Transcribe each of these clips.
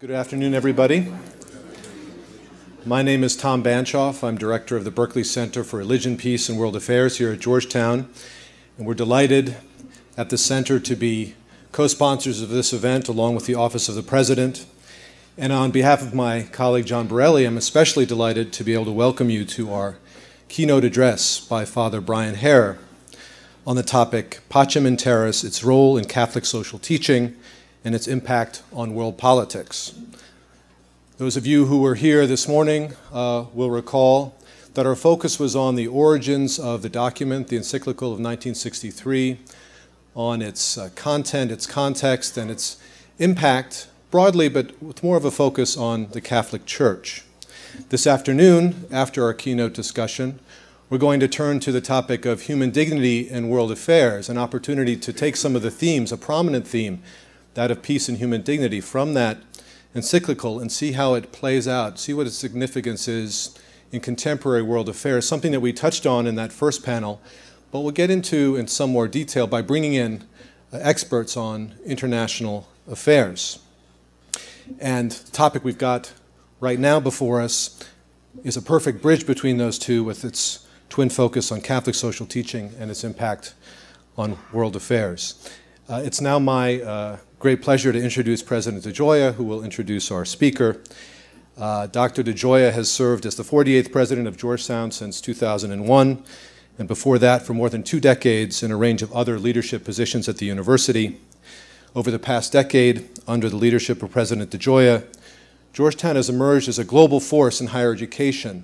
Good afternoon, everybody. My name is Tom Banchoff. I'm director of the Berkley Center for Religion, Peace, and World Affairs here at Georgetown. And we're delighted at the center to be co-sponsors of this event along with the Office of the President. And on behalf of my colleague John Berkley, I'm especially delighted to be able to welcome you to our keynote address by Father Brian Hare on the topic Pacem and Terris, its role in Catholic social teaching and its impact on world politics. Those of you who were here this morning will recall that our focus was on the origins of the document, the encyclical of 1963, on its content, its context, and its impact broadly, but with more of a focus on the Catholic Church. This afternoon, after our keynote discussion, we're going to turn to the topic of human dignity in world affairs, an opportunity to take some of the themes, a prominent theme, that of peace and human dignity, from that encyclical and see how it plays out, see what its significance is in contemporary world affairs, something that we touched on in that first panel, but we'll get into in some more detail by bringing in experts on international affairs. And the topic we've got right now before us is a perfect bridge between those two with its twin focus on Catholic social teaching and its impact on world affairs. It's now my great pleasure to introduce President DeGioia, who will introduce our speaker. Dr. DeGioia has served as the 48th president of Georgetown since 2001, and before that for more than 2 decades in a range of other leadership positions at the university. Over the past decade, under the leadership of President DeGioia, Georgetown has emerged as a global force in higher education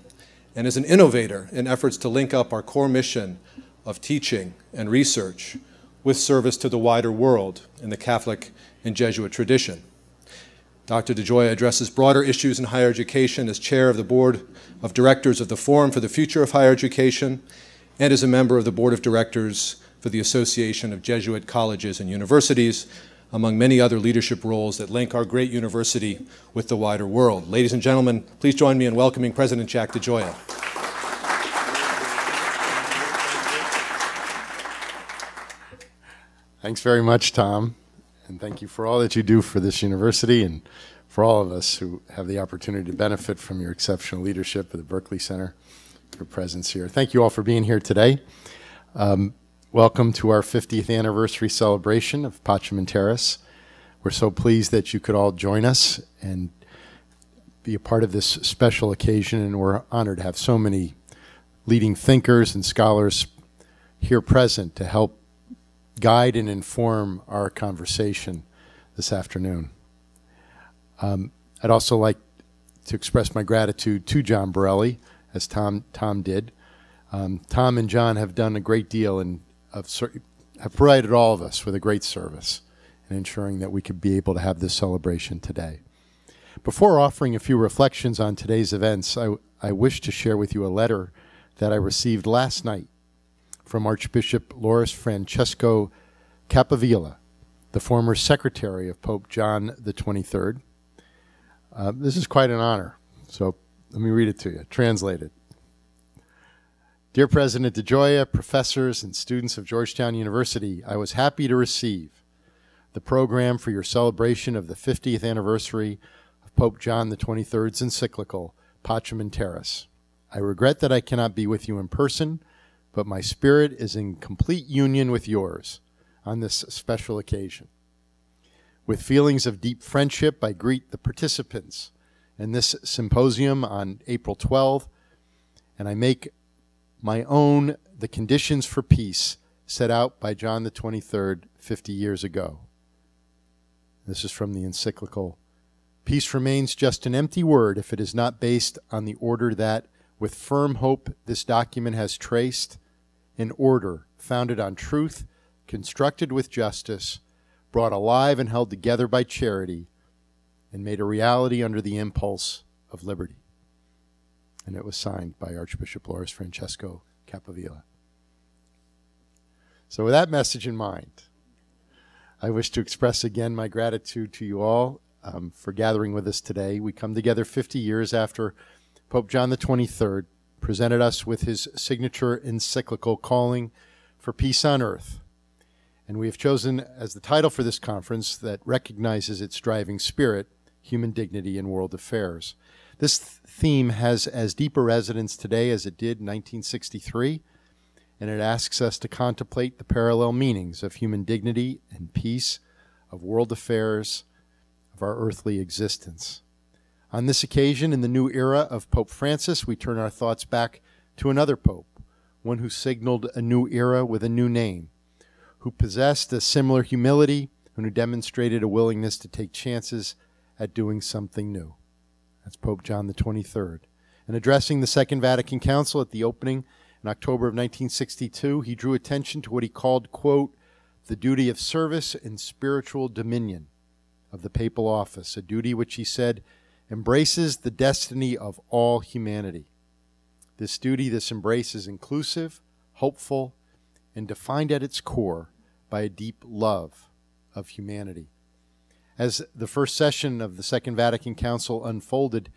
and as an innovator in efforts to link up our core mission of teaching and research with service to the wider world in the Catholic and Jesuit tradition. Dr. DeGioia addresses broader issues in higher education as chair of the board of directors of the Forum for the Future of Higher Education and as a member of the board of directors for the Association of Jesuit Colleges and Universities, among many other leadership roles that link our great university with the wider world. Ladies and gentlemen, please join me in welcoming President Jack DeGioia. Thanks very much, Tom, and thank you for all that you do for this university and for all of us who have the opportunity to benefit from your exceptional leadership at the Berkley Center, your presence here. Thank you all for being here today. Welcome to our 50th anniversary celebration of Pacem and Terris. We're so pleased that you could all join us and be a part of this special occasion, and we're honored to have so many leading thinkers and scholars here present to help guide and inform our conversation this afternoon. I'd also like to express my gratitude to John Berkley, as Tom did. Tom and John have done a great deal and have provided all of us with a great service in ensuring that we could be able to have this celebration today. Before offering a few reflections on today's events, I wish to share with you a letter that I received last night from Archbishop Loris Francesco Capdevila, the former secretary of Pope John the 23rd. This is quite an honor, so let me read it to you, translated. Dear President DeGioia, professors and students of Georgetown University, I was happy to receive the program for your celebration of the 50th anniversary of Pope John the 23rd's encyclical, Pacem and Terris. I regret that I cannot be with you in person, but my spirit is in complete union with yours on this special occasion. With feelings of deep friendship, I greet the participants in this symposium on April 12th, and I make my own the conditions for peace set out by John the 23rd 50 years ago. This is from the encyclical. Peace remains just an empty word if it is not based on the order that, with firm hope, this document has traced, an order founded on truth, constructed with justice, brought alive and held together by charity, and made a reality under the impulse of liberty. And it was signed by Archbishop Loris Francesco Capdevila. So with that message in mind, I wish to express again my gratitude to you all for gathering with us today. We come together 50 years after Pope John the 23rd presented us with his signature encyclical calling for peace on earth. And we have chosen as the title for this conference that recognizes its driving spirit, human dignity in world affairs. This theme has as deep a resonance today as it did in 1963, and it asks us to contemplate the parallel meanings of human dignity and peace, of world affairs, of our earthly existence. On this occasion, in the new era of Pope Francis, we turn our thoughts back to another pope, one who signaled a new era with a new name, who possessed a similar humility, and who demonstrated a willingness to take chances at doing something new. That's Pope John the 23rd. In addressing the Second Vatican Council at the opening in October of 1962, he drew attention to what he called, quote, the duty of service and spiritual dominion of the papal office, a duty which he said embraces the destiny of all humanity. This duty, this embrace is inclusive, hopeful, and defined at its core by a deep love of humanity. As the first session of the Second Vatican Council unfolded,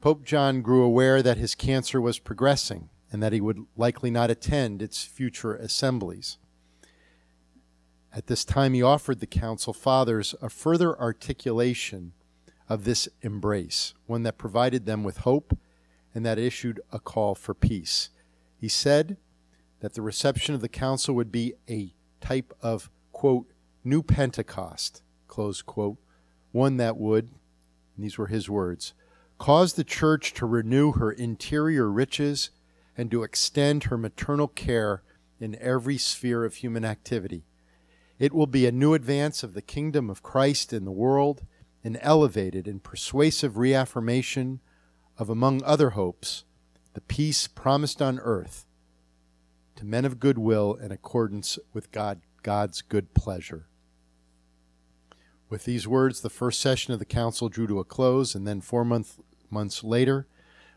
Pope John grew aware that his cancer was progressing and that he would likely not attend its future assemblies. At this time, he offered the Council Fathers a further articulation of this embrace, one that provided them with hope and that issued a call for peace. He said that the reception of the Council would be a type of, quote, new Pentecost, close quote, one that would, and these were his words, cause the Church to renew her interior riches and to extend her maternal care in every sphere of human activity. It will be a new advance of the kingdom of Christ in the world, an elevated and persuasive reaffirmation of, among other hopes, the peace promised on earth to men of goodwill in accordance with God's good pleasure. With these words, the first session of the council drew to a close, and then 4 months later,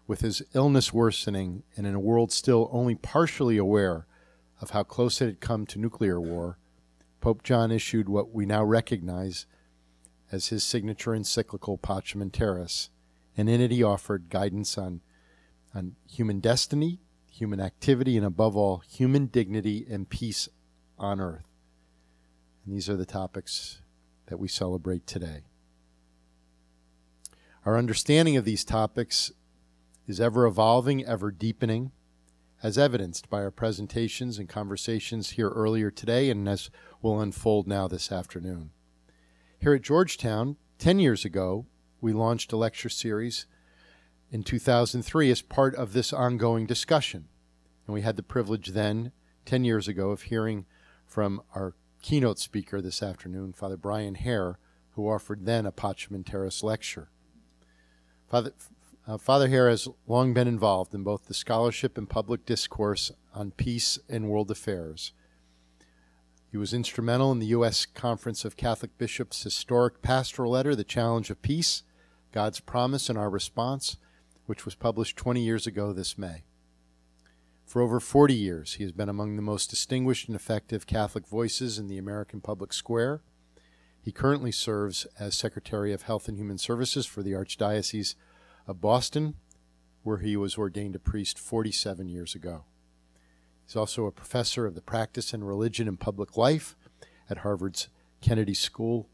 with his illness worsening and in a world still only partially aware of how close it had come to nuclear war, Pope John issued what we now recognize as his signature encyclical Pacem and Terris, and in it he offered guidance on human destiny, human activity, and above all, human dignity and peace on earth. And these are the topics that we celebrate today. Our understanding of these topics is ever evolving, ever deepening, as evidenced by our presentations and conversations here earlier today and as will unfold now this afternoon. Here at Georgetown, 10 years ago, we launched a lecture series in 2003 as part of this ongoing discussion. And we had the privilege then, 10 years ago, of hearing from our keynote speaker this afternoon, Father Brian Hare, who offered then a Pacem and Terris lecture. Father Hare has long been involved in both the scholarship and public discourse on peace and world affairs. He was instrumental in the U.S. Conference of Catholic Bishops' historic pastoral letter, The Challenge of Peace, God's Promise and Our Response, which was published 20 years ago this May. For over 40 years, he has been among the most distinguished and effective Catholic voices in the American public square. He currently serves as Secretary of Health and Human Services for the Archdiocese of Boston, where he was ordained a priest 47 years ago. He's also a professor of the practice and religion in public life at Harvard's Kennedy School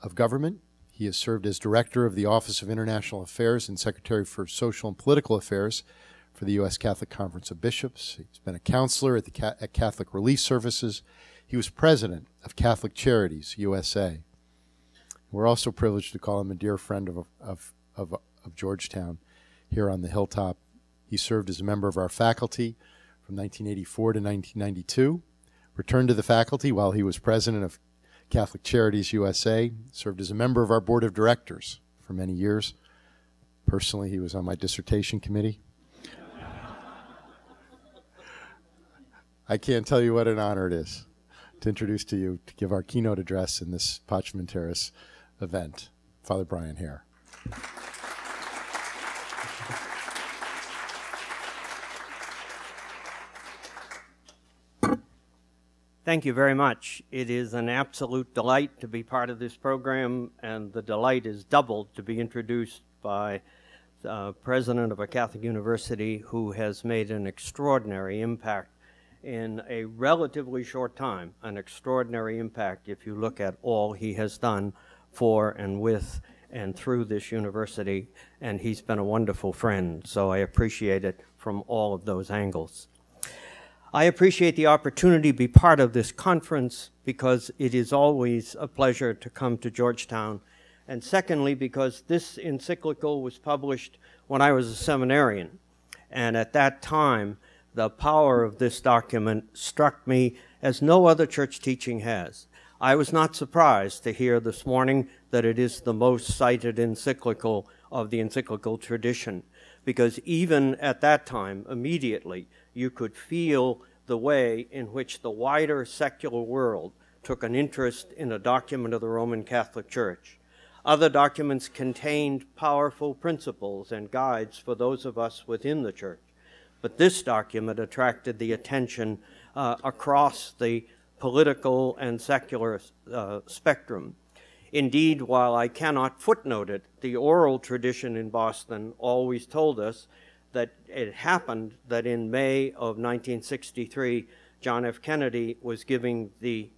of Government. He has served as director of the Office of International Affairs and Secretary for Social and Political Affairs for the U.S. Catholic Conference of Bishops. He's been a counselor at Catholic Relief Services. He was president of Catholic Charities USA. We're also privileged to call him a dear friend of Georgetown here on the Hilltop. He served as a member of our faculty from 1984 to 1992, returned to the faculty while he was president of Catholic Charities USA, served as a member of our board of directors for many years. Personally, he was on my dissertation committee. I can't tell you what an honor it is to introduce to you, to give our keynote address in this Pacem and Terris event, Father Brian Hare. Thank you very much. It is an absolute delight to be part of this program, and the delight is doubled to be introduced by the president of a Catholic university who has made an extraordinary impact in a relatively short time, an extraordinary impact if you look at all he has done for and with and through this university, and he's been a wonderful friend, so I appreciate it from all of those angles. I appreciate the opportunity to be part of this conference because it is always a pleasure to come to Georgetown, and secondly, because this encyclical was published when I was a seminarian, and at that time, the power of this document struck me as no other church teaching has. I was not surprised to hear this morning that it is the most cited encyclical of the encyclical tradition, because even at that time, immediately, you could feel the way in which the wider secular world took an interest in a document of the Roman Catholic Church. Other documents contained powerful principles and guides for those of us within the Church, but this document attracted the attention across the political and secular spectrum. Indeed, while I cannot footnote it, the oral tradition in Boston always told us that it happened that in May of 1963, John F. Kennedy was giving the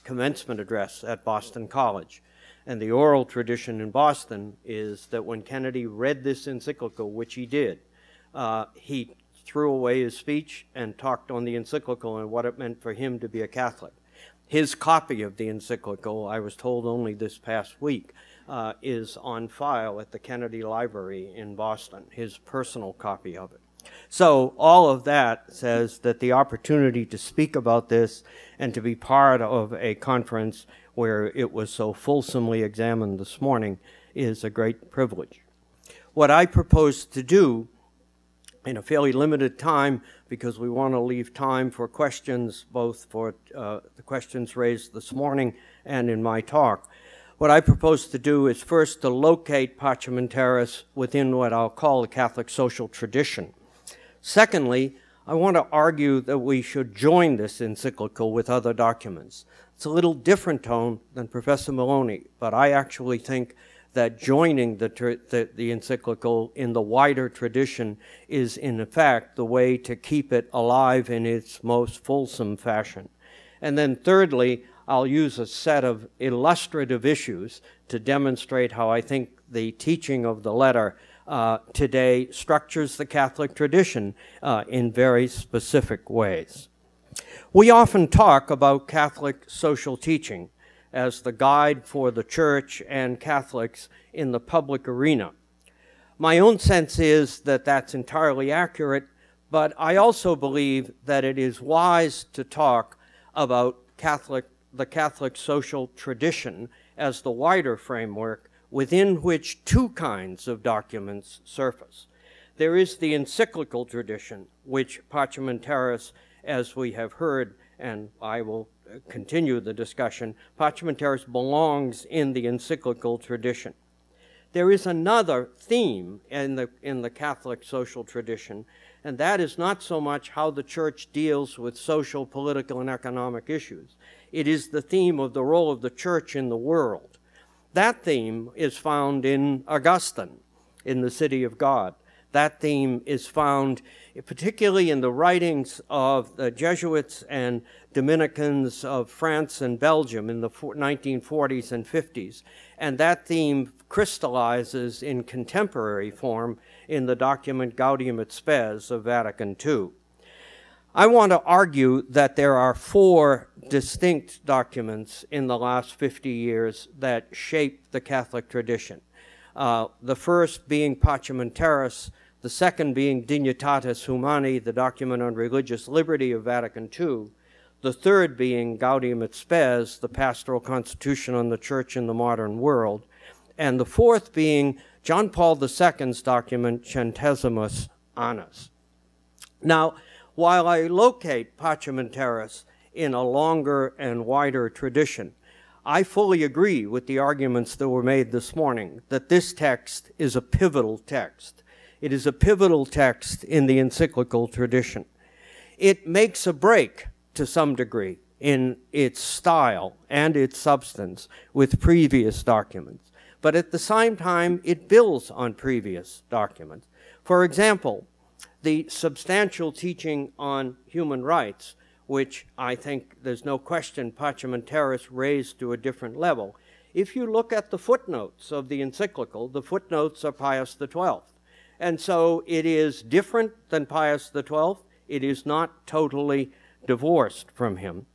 commencement address at Boston College. And the oral tradition in Boston is that when Kennedy read this encyclical, which he did, he threw away his speech and talked on the encyclical and what it meant for him to be a Catholic. His copy of the encyclical, I was told only this past week, is on file at the Kennedy Library in Boston, his personal copy of it. So all of that says that the opportunity to speak about this and to be part of a conference where it was so fulsomely examined this morning is a great privilege. What I propose to do in a fairly limited time, because we want to leave time for questions, both for the questions raised this morning and in my talk. What I propose to do is first to locate Pacem and Terris within what I'll call the Catholic social tradition. Secondly, I want to argue that we should join this encyclical with other documents. It's a little different tone than Professor Maloney, but I actually think that joining the encyclical in the wider tradition is, in fact, the way to keep it alive in its most fulsome fashion. And then thirdly, I'll use a set of illustrative issues to demonstrate how I think the teaching of the letter today structures the Catholic tradition in very specific ways. We often talk about Catholic social teaching as the guide for the Church and Catholics in the public arena. My own sense is that that's entirely accurate, but I also believe that it is wise to talk about the Catholic social tradition as the wider framework within which two kinds of documents surface. There is the encyclical tradition, which Pacem and Terris, as we have heard, and I will continue the discussion, Pacem and Terris belongs in the encyclical tradition. There is another theme in the Catholic social tradition, and that is not so much how the Church deals with social, political, and economic issues. It is the theme of the role of the Church in the world. That theme is found in Augustine, in the City of God. That theme is found particularly in the writings of the Jesuits and Dominicans of France and Belgium in the 1940s and 50s. And that theme crystallizes in contemporary form in the document Gaudium et Spes of Vatican II. I want to argue that there are four distinct documents in the last 50 years that shape the Catholic tradition. The first being Pacem and Terris, the second being Dignitatis Humani, the document on religious liberty of Vatican II, the third being Gaudium et Spes, the pastoral constitution on the Church in the modern world, and the fourth being John Paul II's document Centesimus Annus. Now, while I locate Pacem and Terris in a longer and wider tradition, I fully agree with the arguments that were made this morning that this text is a pivotal text. It is a pivotal text in the encyclical tradition. It makes a break, to some degree, in its style and its substance with previous documents. But at the same time, it builds on previous documents. For example, the substantial teaching on human rights, which I think there's no question Pacem and Terris raised to a different level, If you look at the footnotes of the encyclical, the footnotes are Pius XII. And so it is different than Pius XII. It is not totally divorced from him.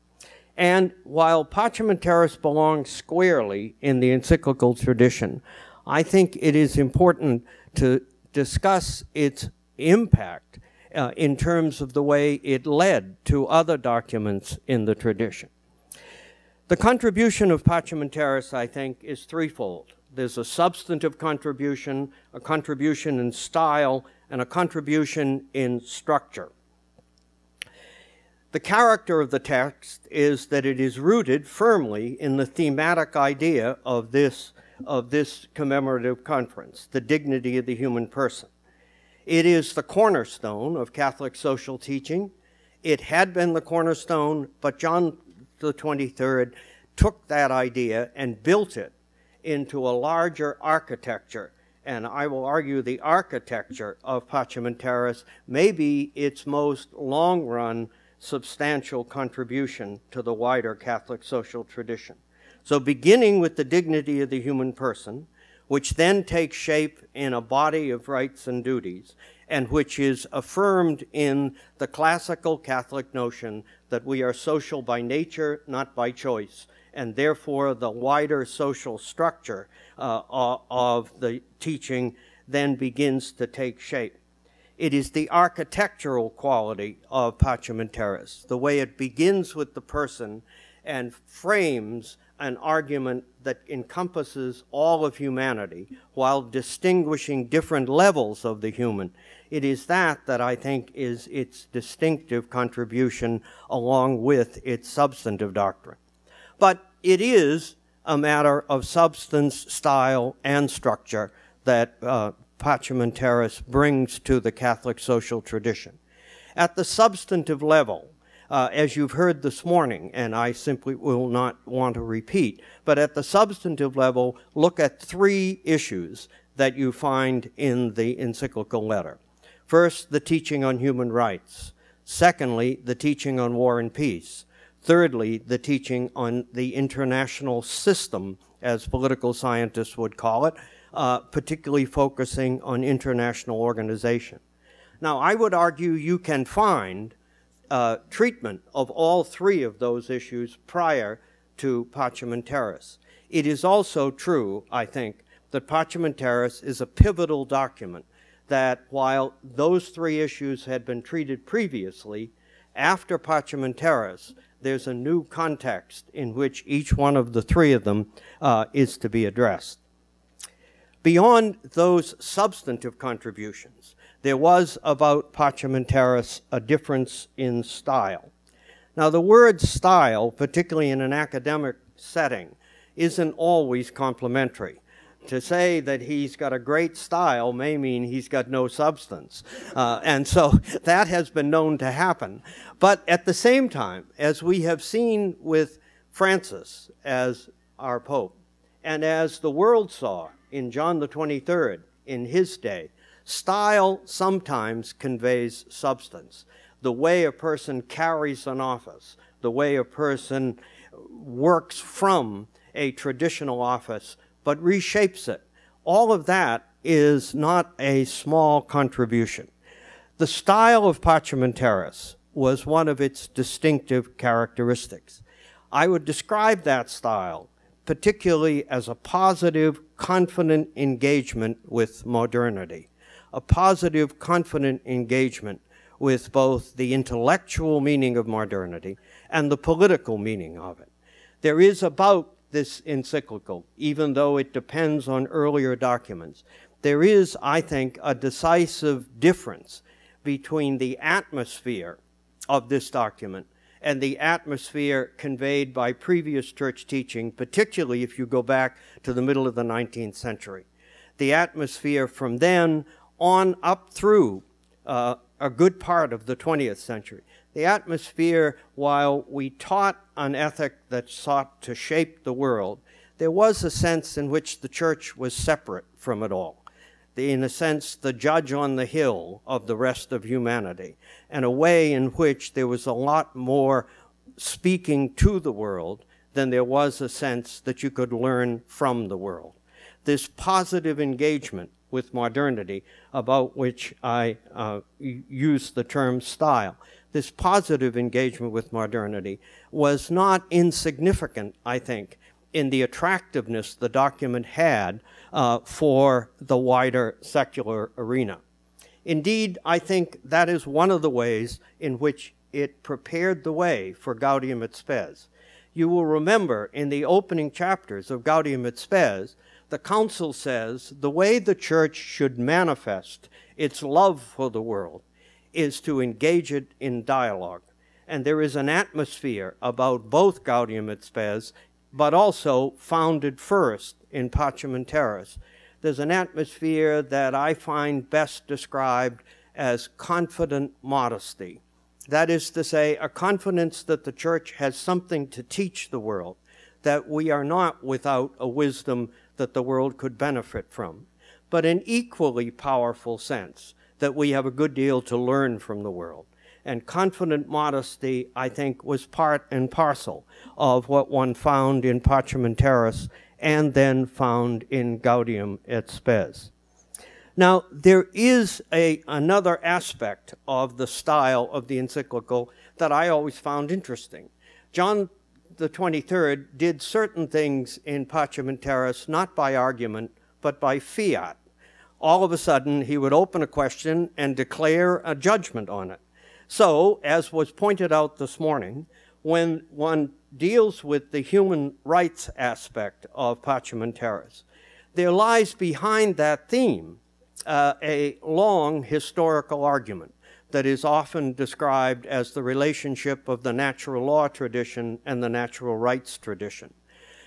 And while Pacem and Terris belongs squarely in the encyclical tradition, I think it is important to discuss its impact in terms of the way it led to other documents in the tradition. The contribution of Pacem and Terris, I think, is threefold. There's a substantive contribution, a contribution in style, and a contribution in structure. The character of the text is that it is rooted firmly in the thematic idea of this commemorative conference, the dignity of the human person. It is the cornerstone of Catholic social teaching. It had been the cornerstone, but John the 23rd took that idea and built it into a larger architecture. And I will argue the architecture of Pacem and Terris may be its most long-run substantial contribution to the wider Catholic social tradition. So beginning with the dignity of the human person, which then takes shape in a body of rights and duties, and which is affirmed in the classical Catholic notion that we are social by nature, not by choice, and therefore the wider social structure of the teaching then begins to take shape. It is the architectural quality of Pacem and Terris, the way it begins with the person and frames an argument that encompasses all of humanity while distinguishing different levels of the human. It is that I think is its distinctive contribution along with its substantive doctrine. But it is a matter of substance, style, and structure that Pacem and Terris brings to the Catholic social tradition. At the substantive level, as you've heard this morning, and I simply will not want to repeat, but at the substantive level, look at three issues that you find in the encyclical letter. First, the teaching on human rights. Secondly, the teaching on war and peace. Thirdly, the teaching on the international system, as political scientists would call it, particularly focusing on international organization. Now, I would argue you can find treatment of all three of those issues prior to Pacem and Terris. It is also true, I think, that Pacem and Terris is a pivotal document that while those three issues had been treated previously, after Pacem and Terris, there's a new context in which each one of the three of them is to be addressed. Beyond those substantive contributions, there was about Pacem and Terris a difference in style. Now, the word style, particularly in an academic setting, isn't always complimentary. To say that he's got a great style may mean he's got no substance. And so that has been known to happen. But at the same time, as we have seen with Francis as our Pope, and as the world saw in John the 23rd in his day, style sometimes conveys substance. The way a person carries an office, the way a person works from a traditional office but reshapes it. All of that is not a small contribution. The style of Pacem and Terris was one of its distinctive characteristics. I would describe that style particularly as a positive, confident engagement with modernity, a positive, confident engagement with both the intellectual meaning of modernity and the political meaning of it. There is about this encyclical, even though it depends on earlier documents, there is, I think, a decisive difference between the atmosphere of this document and the atmosphere conveyed by previous church teaching, particularly if you go back to the middle of the 19th century. The atmosphere from then on up through a good part of the 20th century. The atmosphere, while we taught an ethic that sought to shape the world, there was a sense in which the church was separate from it all. In a sense, the judge on the hill of the rest of humanity, and a way in which there was a lot more speaking to the world than there was a sense that you could learn from the world. This positive engagement with modernity, about which I use the term style, this positive engagement with modernity was not insignificant, I think, in the attractiveness the document had for the wider secular arena. Indeed, I think that is one of the ways in which it prepared the way for Gaudium et Spes. You will remember in the opening chapters of Gaudium et Spes, the council says the way the church should manifest its love for the world is to engage it in dialogue. And there is an atmosphere about both Gaudium et Spes, but also founded first in Pacem and Terris. There's an atmosphere that I find best described as confident modesty. That is to say, a confidence that the church has something to teach the world, that we are not without a wisdom that the world could benefit from, but an equally powerful sense that we have a good deal to learn from the world. And confident modesty, I think, was part and parcel of what one found in Pacem and Terris and then found in Gaudium et Spes. Now, there is another aspect of the style of the encyclical that I always found interesting. John the 23rd did certain things in Pacem and Terris not by argument, but by fiat. All of a sudden, he would open a question and declare a judgment on it. So, as was pointed out this morning, when one deals with the human rights aspect of Pacem and Terris, there lies behind that theme a long historical argument that is often described as the relationship of the natural law tradition and the natural rights tradition.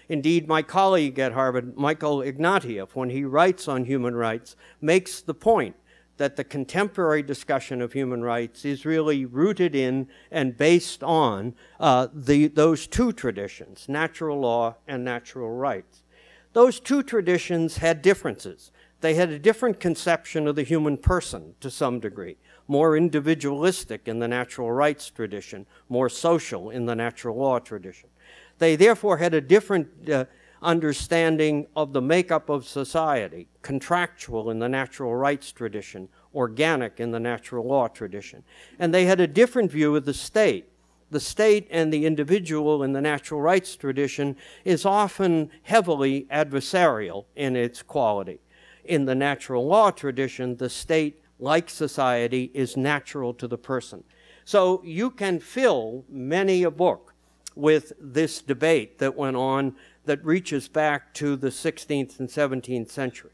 Indeed, my colleague at Harvard, Michael Ignatieff, when he writes on human rights, makes the point that the contemporary discussion of human rights is really rooted in and based on those two traditions, natural law and natural rights. Those two traditions had differences. They had a different conception of the human person to some degree, more individualistic in the natural rights tradition, more social in the natural law tradition. They therefore had a different understanding of the makeup of society, contractual in the natural rights tradition, organic in the natural law tradition. And they had a different view of the state. The state and the individual in the natural rights tradition is often heavily adversarial in its quality. In the natural law tradition, the state, like society, is natural to the person. So you can fill many a book with this debate that went on that reaches back to the 16th and 17th century.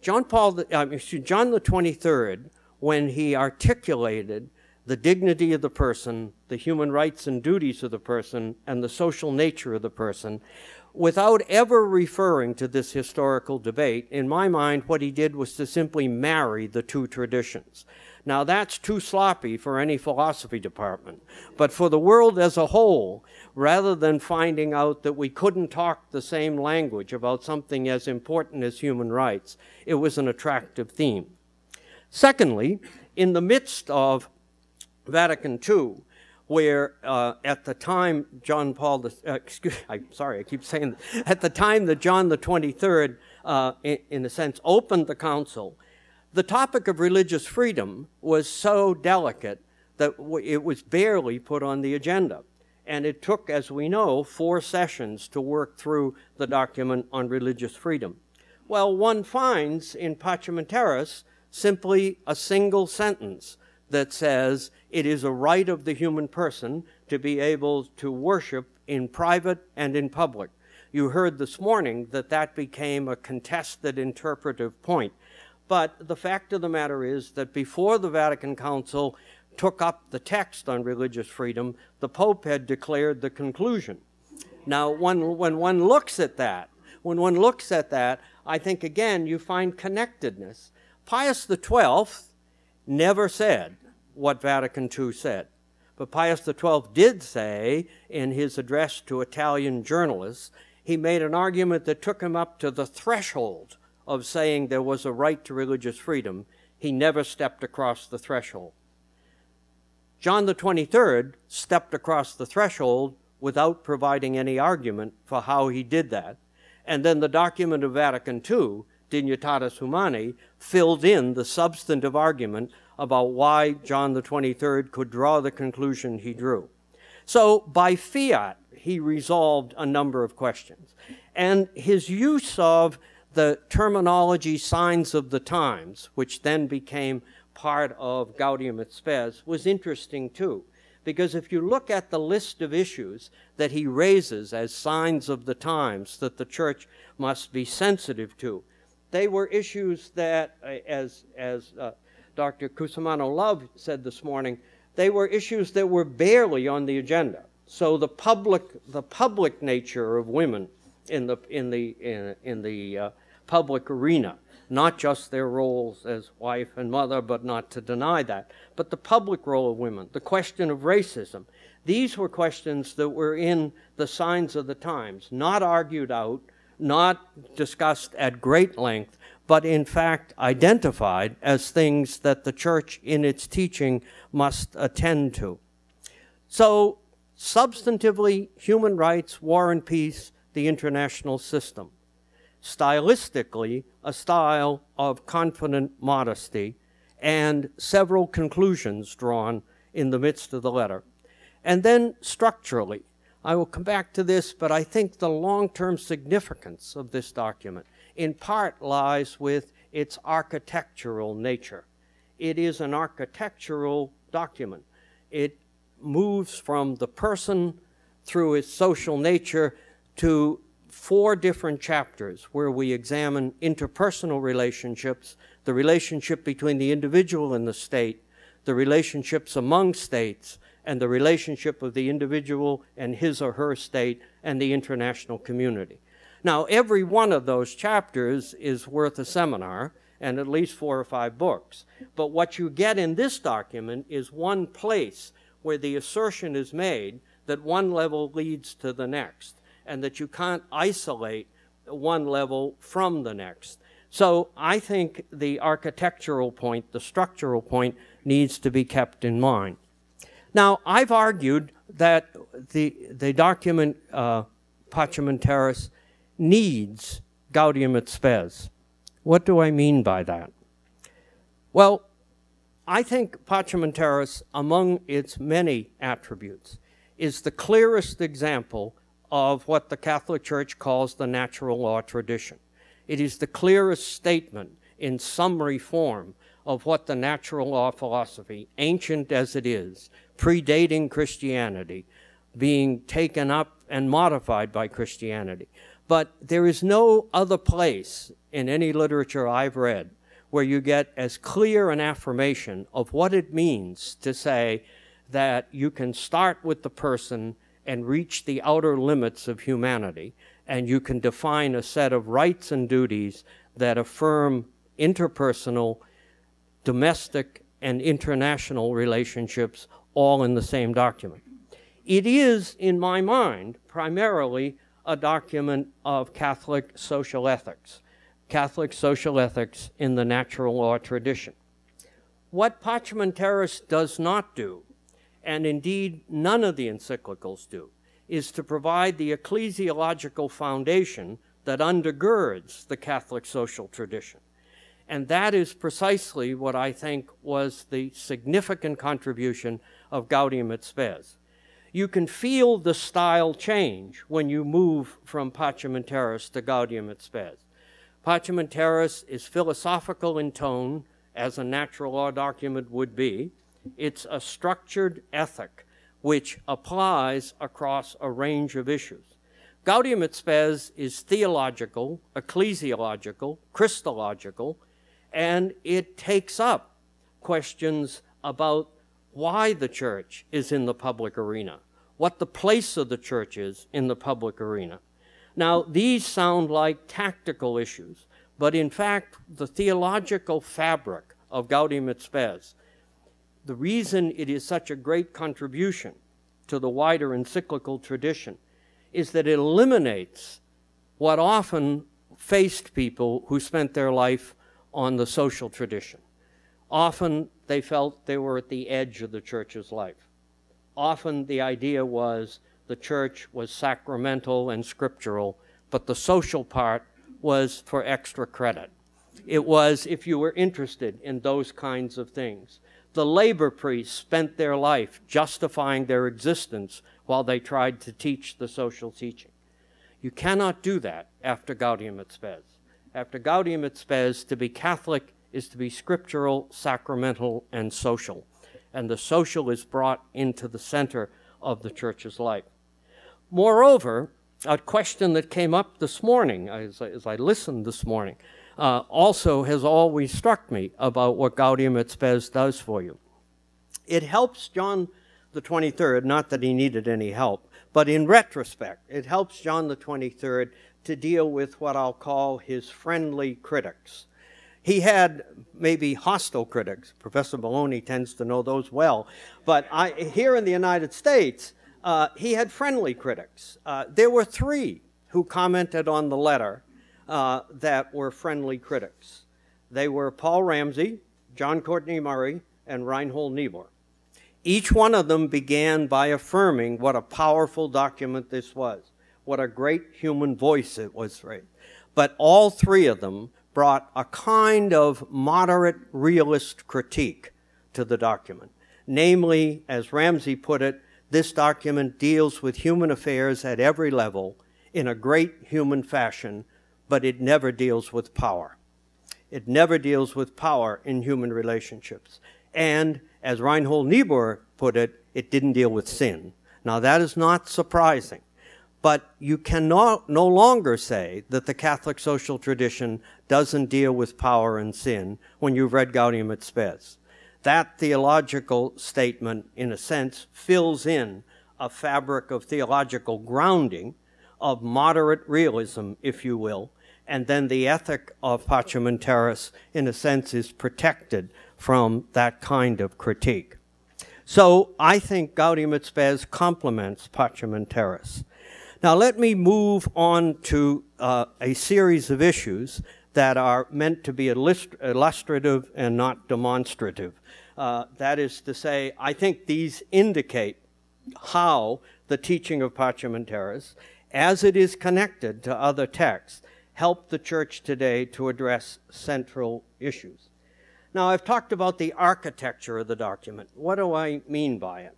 John the 23rd, when he articulated the dignity of the person, the human rights and duties of the person, and the social nature of the person, without ever referring to this historical debate, in my mind, what he did was to simply marry the two traditions. Now, that's too sloppy for any philosophy department. But for the world as a whole, rather than finding out that we couldn't talk the same language about something as important as human rights, it was an attractive theme. Secondly, in the midst of Vatican II, where at the time John Paul, at the time that John the 23rd, in a sense, opened the council, the topic of religious freedom was so delicate that it was barely put on the agenda. And it took, as we know, 4 sessions to work through the document on religious freedom. Well, one finds in Pacem and Terris simply a single sentence that says it is a right of the human person to be able to worship in private and in public. You heard this morning that that became a contested interpretive point. But the fact of the matter is that before the Vatican Council took up the text on religious freedom, the Pope had declared the conclusion. Now, when one looks at that, I think, again, you find connectedness. Pius XII never said what Vatican II said. But Pius XII did say, in his address to Italian journalists, he made an argument that took him up to the threshold of saying there was a right to religious freedom. He never stepped across the threshold. John the 23rd stepped across the threshold without providing any argument for how he did that. And then the document of Vatican II, Dignitatis Humanae, filled in the substantive argument about why John the 23rd could draw the conclusion he drew. So by fiat, he resolved a number of questions. And his use of the terminology signs of the times, which then became part of Gaudium et Spes, was interesting too. Because if you look at the list of issues that he raises as signs of the times that the church must be sensitive to, they were issues that, as Dr. Cusimano-Love said this morning, they were issues that were barely on the agenda. So the public nature of women in the public arena, not just their roles as wife and mother, but not to deny that, but the public role of women, the question of racism. These were questions that were in the signs of the times, not argued out, not discussed at great length, but in fact identified as things that the church in its teaching must attend to. So substantively, human rights, war and peace, the international system. Stylistically, a style of confident modesty, and several conclusions drawn in the midst of the letter. And then structurally, I will come back to this, but I think the long-term significance of this document in part lies with its architectural nature. It is an architectural document. It moves from the person through its social nature to 4 different chapters where we examine interpersonal relationships, the relationship between the individual and the state, the relationships among states, and the relationship of the individual and his or her state and the international community. Now, every one of those chapters is worth a seminar and at least 4 or 5 books. But what you get in this document is one place where the assertion is made that one level leads to the next, and that you can't isolate one level from the next. So I think the architectural point, the structural point, needs to be kept in mind. Now, I've argued that the document Pacem and Terris needs Gaudium et Spes. What do I mean by that? Well, I think Pacem and Terris, among its many attributes, is the clearest example of what the Catholic Church calls the natural law tradition. It is the clearest statement in summary form of what the natural law philosophy, ancient as it is, predating Christianity, being taken up and modified by Christianity. But there is no other place in any literature I've read where you get as clear an affirmation of what it means to say that you can start with the person and reach the outer limits of humanity, and you can define a set of rights and duties that affirm interpersonal, domestic, and international relationships all in the same document. It is, in my mind, primarily a document of Catholic social ethics in the natural law tradition. What Pacem and Terris does not do, and indeed none of the encyclicals do, is to provide the ecclesiological foundation that undergirds the Catholic social tradition. And that is precisely what I think was the significant contribution of Gaudium et Spes. You can feel the style change when you move from Pacem and Terris to Gaudium et Spes. Pacem and Terris is philosophical in tone, as a natural law document would be. It's a structured ethic which applies across a range of issues. Gaudium et Spes is theological, ecclesiological, Christological, and it takes up questions about why the church is in the public arena, what the place of the church is in the public arena. Now, these sound like tactical issues, but in fact, the theological fabric of Gaudium et Spes, the reason it is such a great contribution to the wider encyclical tradition is that it eliminates what often faced people who spent their life on the social tradition. Often they felt they were at the edge of the church's life. Often the idea was the church was sacramental and scriptural, but the social part was for extra credit. It was if you were interested in those kinds of things. The labor priests spent their life justifying their existence while they tried to teach the social teaching. You cannot do that after Gaudium et Spes. After Gaudium et Spes, to be Catholic is to be scriptural, sacramental, and social. And the social is brought into the center of the church's life. Moreover, a question that came up this morning, as I listened this morning, also has always struck me about what Gaudium et Spes does for you. It helps John the 23rd, not that he needed any help, but in retrospect, it helps John the 23rd to deal with what I'll call his friendly critics. He had maybe hostile critics. Professor Maloney tends to know those well. But here in the United States, he had friendly critics. There were three who commented on the letter that were friendly critics. They were Paul Ramsey, John Courtney Murray, and Reinhold Niebuhr. Each one of them began by affirming what a powerful document this was, what a great human voice it was. Right? But all three of them brought a kind of moderate realist critique to the document. Namely, as Ramsey put it, this document deals with human affairs at every level in a great human fashion, but it never deals with power. It never deals with power in human relationships. And as Reinhold Niebuhr put it, it didn't deal with sin. Now that is not surprising, but you cannot no longer say that the Catholic social tradition doesn't deal with power and sin when you've read Gaudium et Spes. That theological statement, in a sense, fills in a fabric of theological grounding, of moderate realism, if you will, and then the ethic of Pacem and Terris, in a sense, is protected from that kind of critique. So I think Gaudium et Spes complements Pacem and Terris. Now let me move on to a series of issues that are meant to be illustrative and not demonstrative. That is to say, I think these indicate how the teaching of Pacem and Terris, as it is connected to other texts, help the church today to address central issues. Now, I've talked about the architecture of the document. What do I mean by it?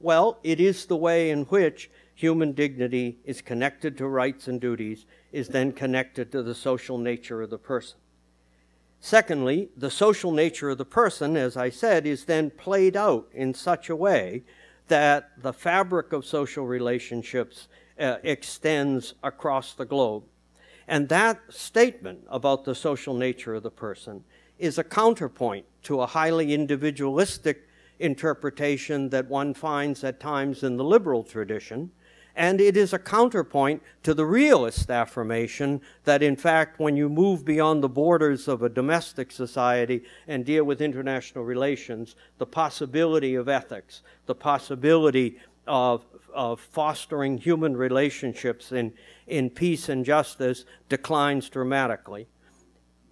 Well, it is the way in which human dignity is connected to rights and duties, is then connected to the social nature of the person. Secondly, the social nature of the person, as I said, is then played out in such a way that the fabric of social relationships extends across the globe. And that statement about the social nature of the person is a counterpoint to a highly individualistic interpretation that one finds at times in the liberal tradition, and it is a counterpoint to the realist affirmation that, in fact, when you move beyond the borders of a domestic society and deal with international relations, the possibility of ethics, the possibility of fostering human relationships in peace and justice declines dramatically.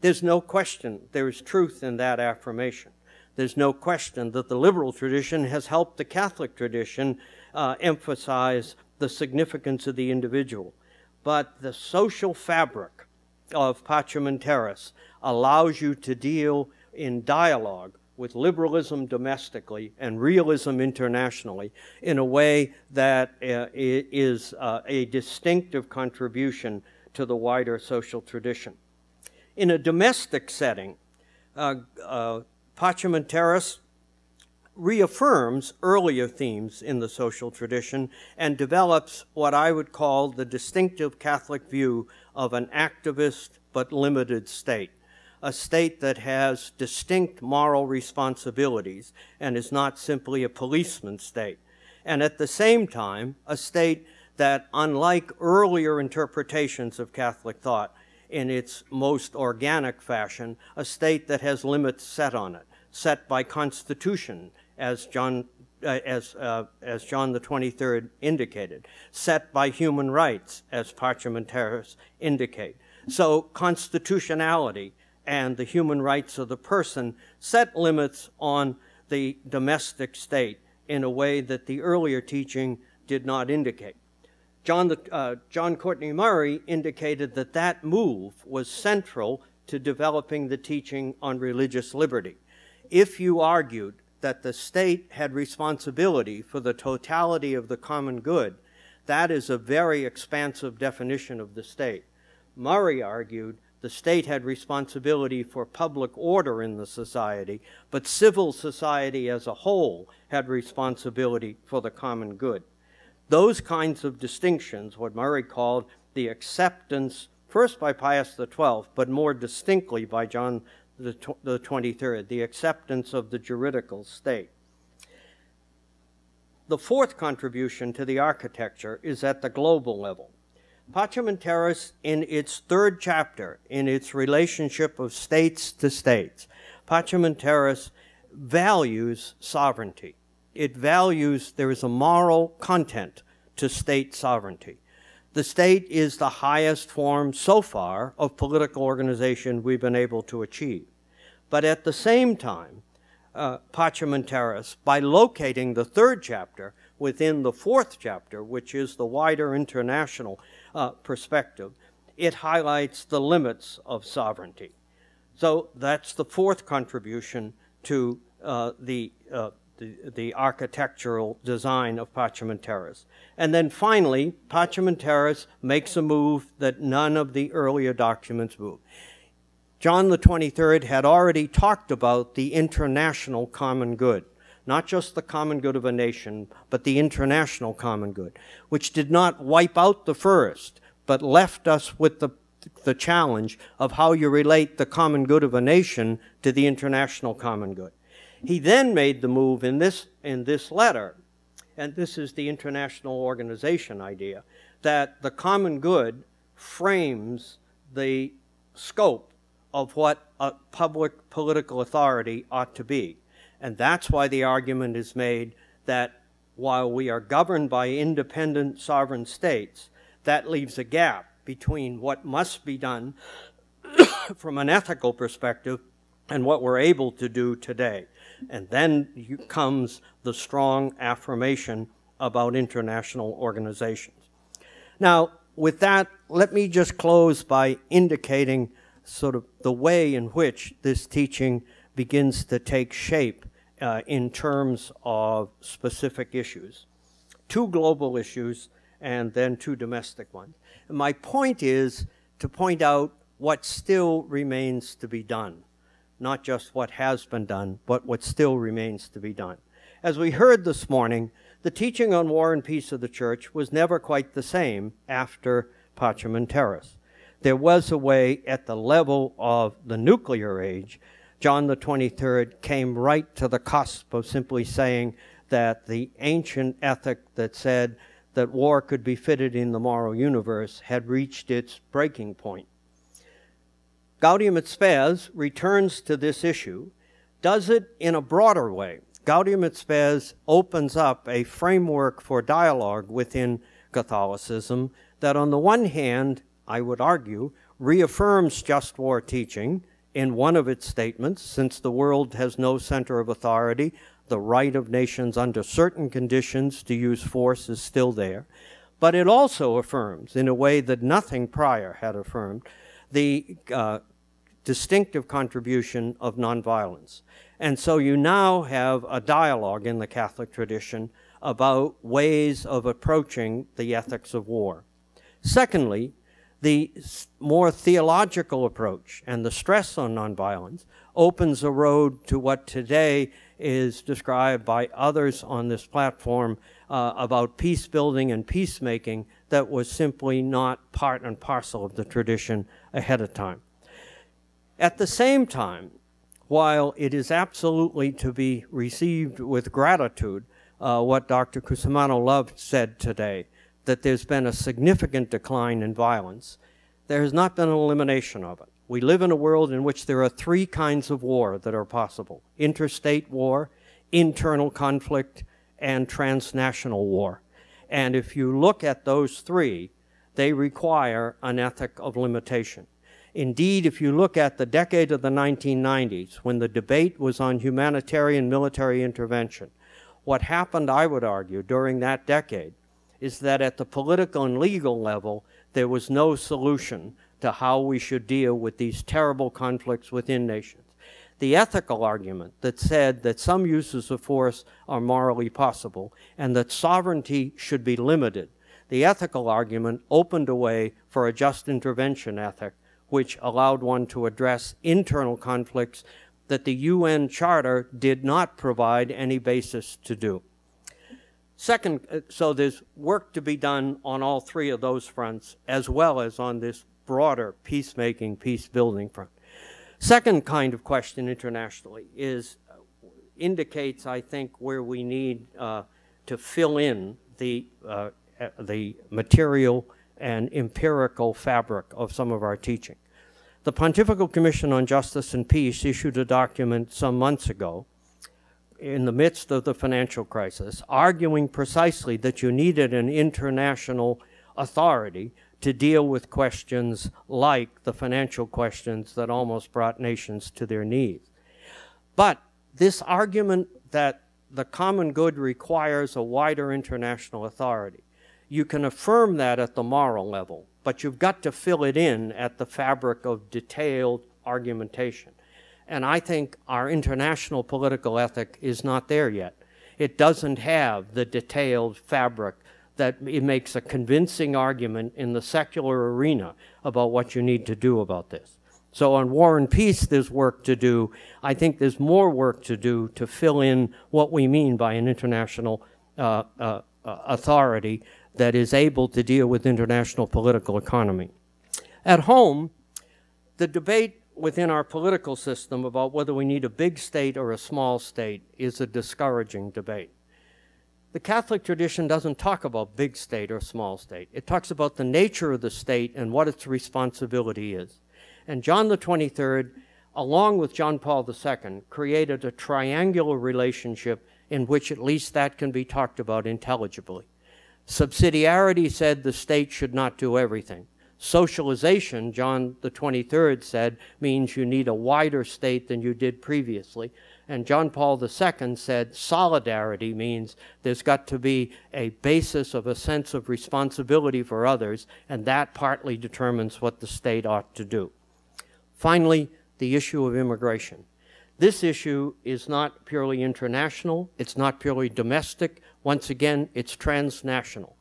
There's no question there is truth in that affirmation. There's no question that the liberal tradition has helped the Catholic tradition emphasize the significance of the individual. But the social fabric of Pacem and Terris allows you to deal in dialogue with liberalism domestically and realism internationally in a way that is a distinctive contribution to the wider social tradition. In a domestic setting, Pacem and Terris reaffirms earlier themes in the social tradition and develops what I would call the distinctive Catholic view of an activist but limited state, a state that has distinct moral responsibilities and is not simply a policeman state, and at the same time, a state that, unlike earlier interpretations of Catholic thought, in its most organic fashion, a state that has limits set on it, set by Constitution, as John the 23rd indicated, set by human rights, as Pacem and Terris indicate. So constitutionality and the human rights of the person set limits on the domestic state in a way that the earlier teaching did not indicate. John Courtney Murray indicated that that move was central to developing the teaching on religious liberty. If you argued that the state had responsibility for the totality of the common good, that is a very expansive definition of the state. Murray argued the state had responsibility for public order in the society, but civil society as a whole had responsibility for the common good. Those kinds of distinctions, what Murray called the acceptance, first by Pius XII, but more distinctly by John the 23rd, the acceptance of the juridical state. The fourth contribution to the architecture is at the global level. Pacem and Terris, in its third chapter, in its relationship of states to states, Pacem and Terris values sovereignty. It values, there is a moral content to state sovereignty. The state is the highest form so far of political organization we've been able to achieve. But at the same time, Pacem and Terris, by locating the third chapter within the fourth chapter, which is the wider international perspective, it highlights the limits of sovereignty. So that's the fourth contribution to the architectural design of Pacem and Terris. And then finally, Pacem and Terris makes a move that none of the earlier documents move. John the 23rd had already talked about the international common good, not just the common good of a nation, but the international common good, which did not wipe out the first, but left us with the challenge of how you relate the common good of a nation to the international common good. He then made the move in this letter, and this is the international organization idea, that the common good frames the scope of what a public political authority ought to be. And that's why the argument is made that while we are governed by independent sovereign states, that leaves a gap between what must be done from an ethical perspective and what we're able to do today. And then comes the strong affirmation about international organizations. Now, with that, let me just close by indicating sort of the way in which this teaching begins to take shape in terms of specific issues. Two global issues and then two domestic ones. And my point is to point out what still remains to be done. Not just what has been done, but what still remains to be done. As we heard this morning, the teaching on war and peace of the Church was never quite the same after Pacem and Terris. There was a way at the level of the nuclear age. John the 23rd came right to the cusp of simply saying that the ancient ethic that said that war could be fitted in the moral universe had reached its breaking point. Gaudium et Spes returns to this issue, does it in a broader way. Gaudium et Spes opens up a framework for dialogue within Catholicism that on the one hand, I would argue, reaffirms just war teaching in one of its statements, since the world has no center of authority, the right of nations under certain conditions to use force is still there. But it also affirms, in a way that nothing prior had affirmed, the distinctive contribution of nonviolence. And so you now have a dialogue in the Catholic tradition about ways of approaching the ethics of war. Secondly, the more theological approach and the stress on nonviolence opens a road to what today is described by others on this platform about peace building and peacemaking that was simply not part and parcel of the tradition ahead of time. At the same time, while it is absolutely to be received with gratitude, what Dr. Cusimano-Love said today, that there's been a significant decline in violence, there has not been an elimination of it. We live in a world in which there are three kinds of war that are possible: interstate war, internal conflict, and transnational war. And if you look at those three, they require an ethic of limitation. Indeed, if you look at the decade of the 1990s, when the debate was on humanitarian military intervention, what happened, I would argue, during that decade is that at the political and legal level, there was no solution to how we should deal with these terrible conflicts within nations. The ethical argument that said that some uses of force are morally possible and that sovereignty should be limited, the ethical argument opened a way for a just intervention ethic, which allowed one to address internal conflicts that the UN Charter did not provide any basis to do. Second, so there's work to be done on all three of those fronts, as well as on this broader peacemaking, peace-building front. Second kind of question internationally indicates, I think, where we need to fill in the material and empirical fabric of some of our teaching. The Pontifical Commission on Justice and Peace issued a document some months ago in the midst of the financial crisis, arguing precisely that you needed an international authority to deal with questions like the financial questions that almost brought nations to their knees. But this argument that the common good requires a wider international authority, you can affirm that at the moral level, but you've got to fill it in at the fabric of detailed argumentation. And I think our international political ethic is not there yet. It doesn't have the detailed fabric that it makes a convincing argument in the secular arena about what you need to do about this. So on war and peace, there's work to do. I think there's more work to do to fill in what we mean by an international authority that is able to deal with international political economy. At home, the debate within our political system about whether we need a big state or a small state is a discouraging debate. The Catholic tradition doesn't talk about big state or small state. It talks about the nature of the state and what its responsibility is. And John the 23rd, along with John Paul II, created a triangular relationship in which at least that can be talked about intelligibly. Subsidiarity said the state should not do everything. Socialization, John the 23rd said, means you need a wider state than you did previously. And John Paul II said solidarity means there's got to be a basis of a sense of responsibility for others, and that partly determines what the state ought to do. Finally, the issue of immigration. This issue is not purely international. It's not purely domestic. Once again, it's transnational.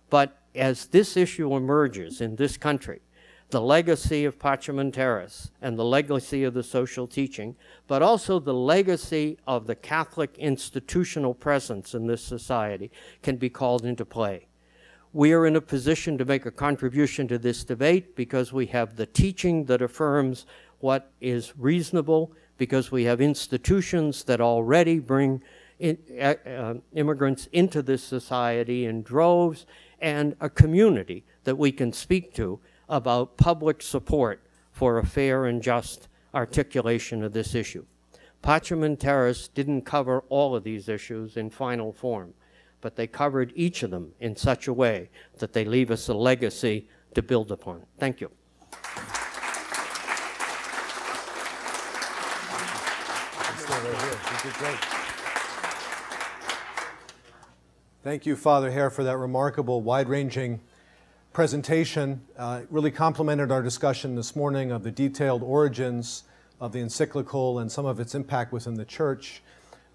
But as this issue emerges in this country, the legacy of Pacem and Terris and the legacy of the social teaching, but also the legacy of the Catholic institutional presence in this society can be called into play. We are in a position to make a contribution to this debate because we have the teaching that affirms what is reasonable, because we have institutions that already bring immigrants into this society in droves, and a community that we can speak to about public support for a fair and just articulation of this issue. Pacem and Terris didn't cover all of these issues in final form, but they covered each of them in such a way that they leave us a legacy to build upon. Thank you. Thank you, Father Hare, for that remarkable, wide-ranging presentation. Really complemented our discussion this morning of the detailed origins of the encyclical and some of its impact within the Church.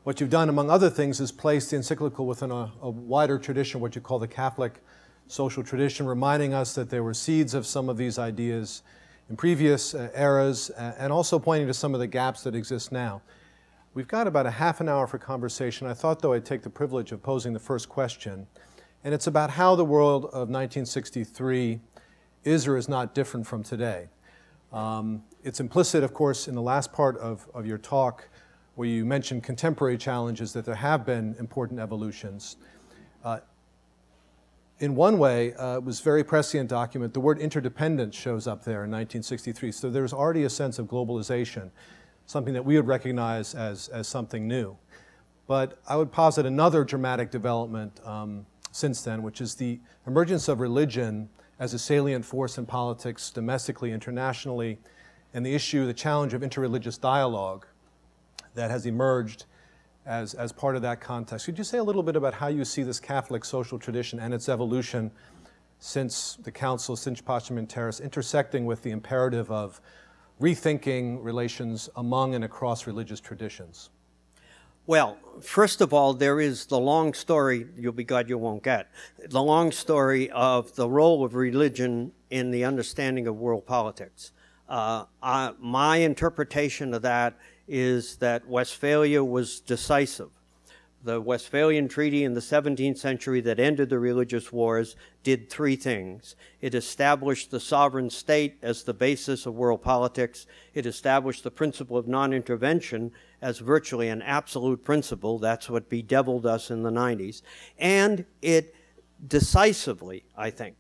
What you've done, among other things, is place the encyclical within a wider tradition, what you call the Catholic social tradition, reminding us that there were seeds of some of these ideas in previous eras, and also pointing to some of the gaps that exist now. We've got about a half an hour for conversation. I thought, though, I'd take the privilege of posing the first question, and it's about how the world of 1963 is or is not different from today. It's implicit, of course, in the last part of your talk, where you mentioned contemporary challenges, that there have been important evolutions. In one way, it was a very prescient document. The word interdependence shows up there in 1963, so there's already a sense of globalization, something that we would recognize as something new. But I would posit another dramatic development since then, which is the emergence of religion as a salient force in politics, domestically, internationally, and the challenge of interreligious dialogue that has emerged as part of that context. Could you say a little bit about how you see this Catholic social tradition and its evolution since the Council, since Pacem and Terris, intersecting with the imperative of rethinking relations among and across religious traditions? Well, first of all, there is the long story, you'll be glad you won't get, the long story of the role of religion in the understanding of world politics. My interpretation of that is that Westphalia was decisive. The Westphalian Treaty in the 17th century that ended the religious wars did three things. It established the sovereign state as the basis of world politics. It established the principle of non-intervention as virtually an absolute principle. That's what bedeviled us in the 90s. And it decisively, I think,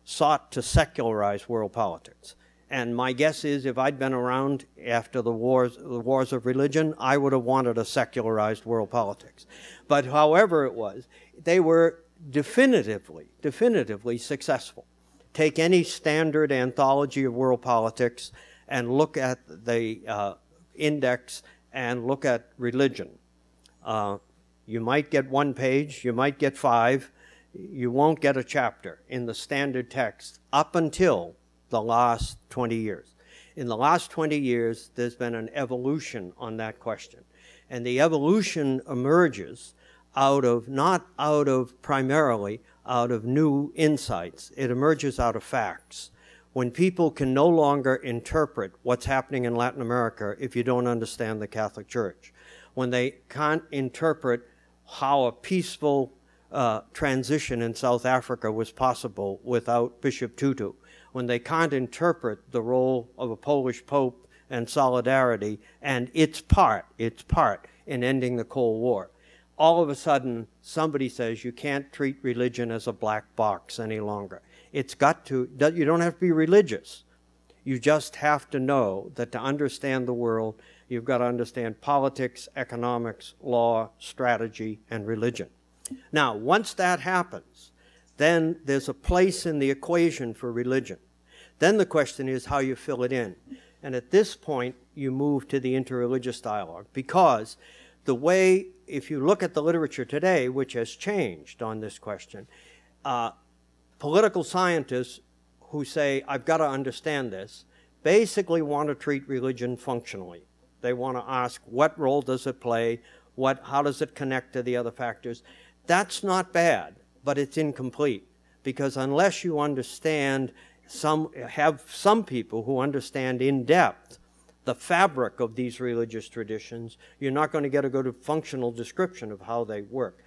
sought to secularize world politics. And my guess is if I'd been around after the wars of religion, I would have wanted a secularized world politics. But however it was, they were definitively successful. Take any standard anthology of world politics and look at the index and look at religion. You might get one page, you might get 5, you won't get a chapter in the standard text up until the last 20 years. In the last 20 years, there's been an evolution on that question. And the evolution emerges not primarily out of new insights. It emerges out of facts. When people can no longer interpret what's happening in Latin America if you don't understand the Catholic Church, when they can't interpret how a peaceful transition in South Africa was possible without Bishop Tutu, when they can't interpret the role of a Polish Pope and solidarity and its part in ending the Cold War. All of a sudden, somebody says you can't treat religion as a black box any longer. It's got to, you don't have to be religious. You just have to know that to understand the world, you've got to understand politics, economics, law, strategy, and religion. Now, once that happens, then there's a place in the equation for religion. Then the question is how you fill it in. And at this point, you move to the interreligious dialogue, because the way, if you look at the literature today, which has changed on this question, political scientists who say, I've got to understand this, basically want to treat religion functionally. They want to ask, what role does it play? How does it connect to the other factors? That's not bad, but it's incomplete, because unless you understand, have some people who understand in depth the fabric of these religious traditions, you're not going to get a good functional description of how they work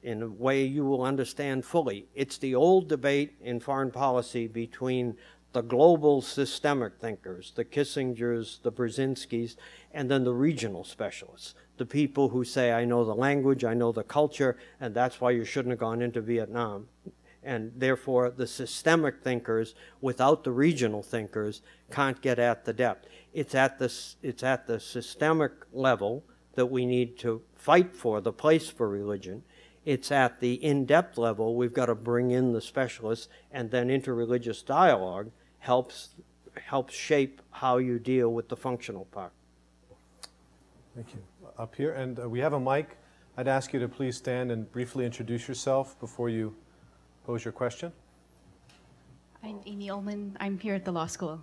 in a way you will understand fully. It's the old debate in foreign policy between the global systemic thinkers, the Kissingers, the Brzezinskis, and then the regional specialists, the people who say, I know the language, I know the culture, and that's why you shouldn't have gone into Vietnam. And therefore, the systemic thinkers, without the regional thinkers, can't get at the depth. It's at the systemic level that we need to fight for the place for religion. It's at the in-depth level we've got to bring in the specialists, and then interreligious dialogue helps shape how you deal with the functional part. Thank you. Up here, and we have a mic. I'd ask you to please stand and briefly introduce yourself before you pose your question. I'm Amy Ullman. I'm here at the law school.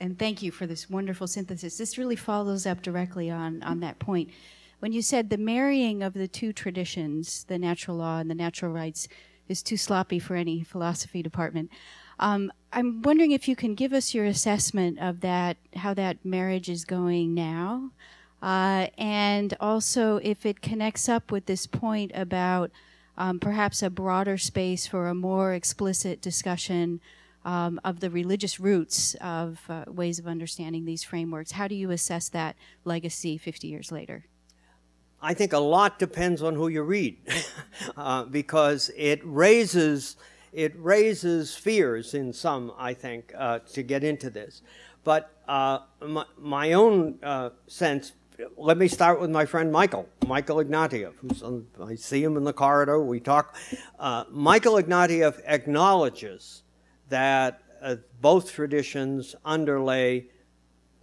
And thank you for this wonderful synthesis. This really follows up directly on that point. When you said the marrying of the two traditions, the natural law and the natural rights, is too sloppy for any philosophy department, I'm wondering if you can give us your assessment of that, how that marriage is going now, and also if it connects up with this point about perhaps a broader space for a more explicit discussion of the religious roots of ways of understanding these frameworks. How do you assess that legacy 50 years later? I think a lot depends on who you read, because it raises fears in some, I think, to get into this. But my own sense, let me start with my friend Michael Ignatieff. I see him in the corridor, we talk. Michael Ignatieff acknowledges that both traditions underlay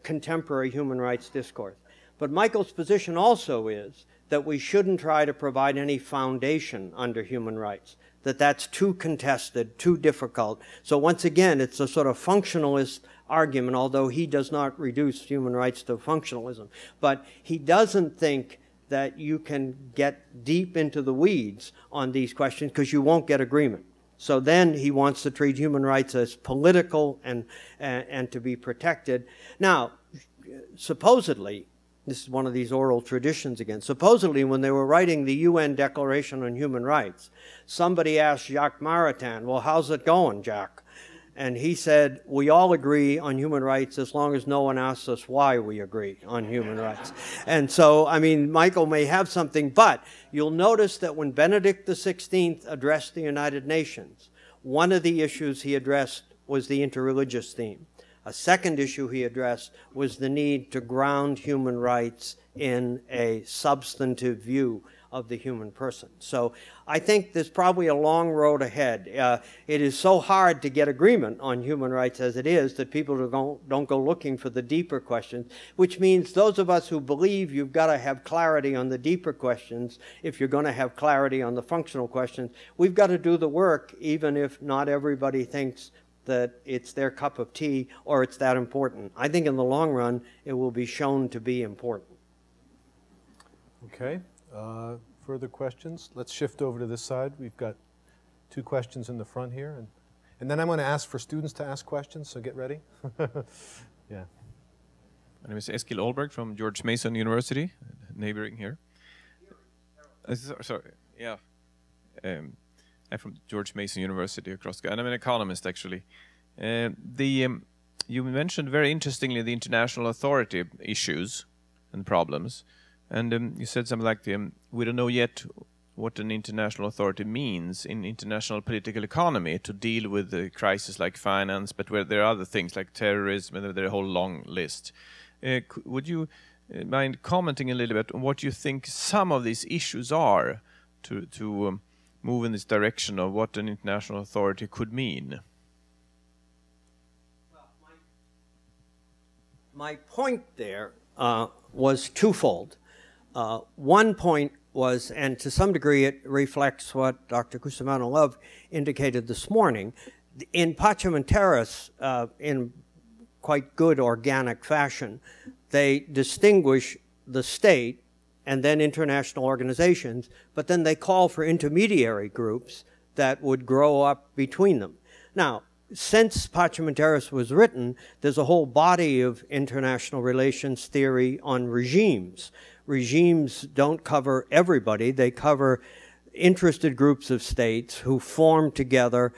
contemporary human rights discourse. But Michael's position also is that we shouldn't try to provide any foundation under human rights, that that's too contested, too difficult. So once again, it's a sort of functionalist argument, although he does not reduce human rights to functionalism. But he doesn't think that you can get deep into the weeds on these questions because you won't get agreement. So then he wants to treat human rights as political and to be protected. Now, supposedly, this is one of these oral traditions again, supposedly when they were writing the UN Declaration on Human Rights, somebody asked Jacques Maritain, well, how's it going, Jacques? And he said, we all agree on human rights as long as no one asks us why we agree on human rights. And so, I mean, Michael may have something, but you'll notice that when Benedict XVI addressed the United Nations, one of the issues he addressed was the interreligious theme. A second issue he addressed was the need to ground human rights in a substantive view of the human person. So I think there's probably a long road ahead. It is so hard to get agreement on human rights as it is that people don't go looking for the deeper questions, which means those of us who believe you've got to have clarity on the deeper questions if you're going to have clarity on the functional questions, we've got to do the work even if not everybody thinks that it's their cup of tea or it's that important. I think in the long run it will be shown to be important. Okay. Further questions? Let's shift over to this side. We've got 2 questions in the front here. And then I'm going to ask for students to ask questions, so get ready. Yeah. My name is Eskil Olberg from George Mason University, neighboring here. Sorry, yeah. I'm from George Mason University across, and I'm an economist, actually. You mentioned very interestingly the international authority issues and problems. And you said something like, we don't know yet what an international authority means in international political economy to deal with a crisis like finance, but where there are other things like terrorism, and there are a whole long list. Would you mind commenting a little bit on what you think some of these issues are to move in this direction of what an international authority could mean? Well, my point there was twofold. One point was, and to some degree it reflects what Dr. Cusimano-Love indicated this morning, in Pacem and Terris, in quite good organic fashion, they distinguish the state and then international organizations, but then they call for intermediary groups that would grow up between them. Now, since Pacem and Terris was written, there's a whole body of international relations theory on regimes. Regimes don't cover everybody. They cover interested groups of states who form together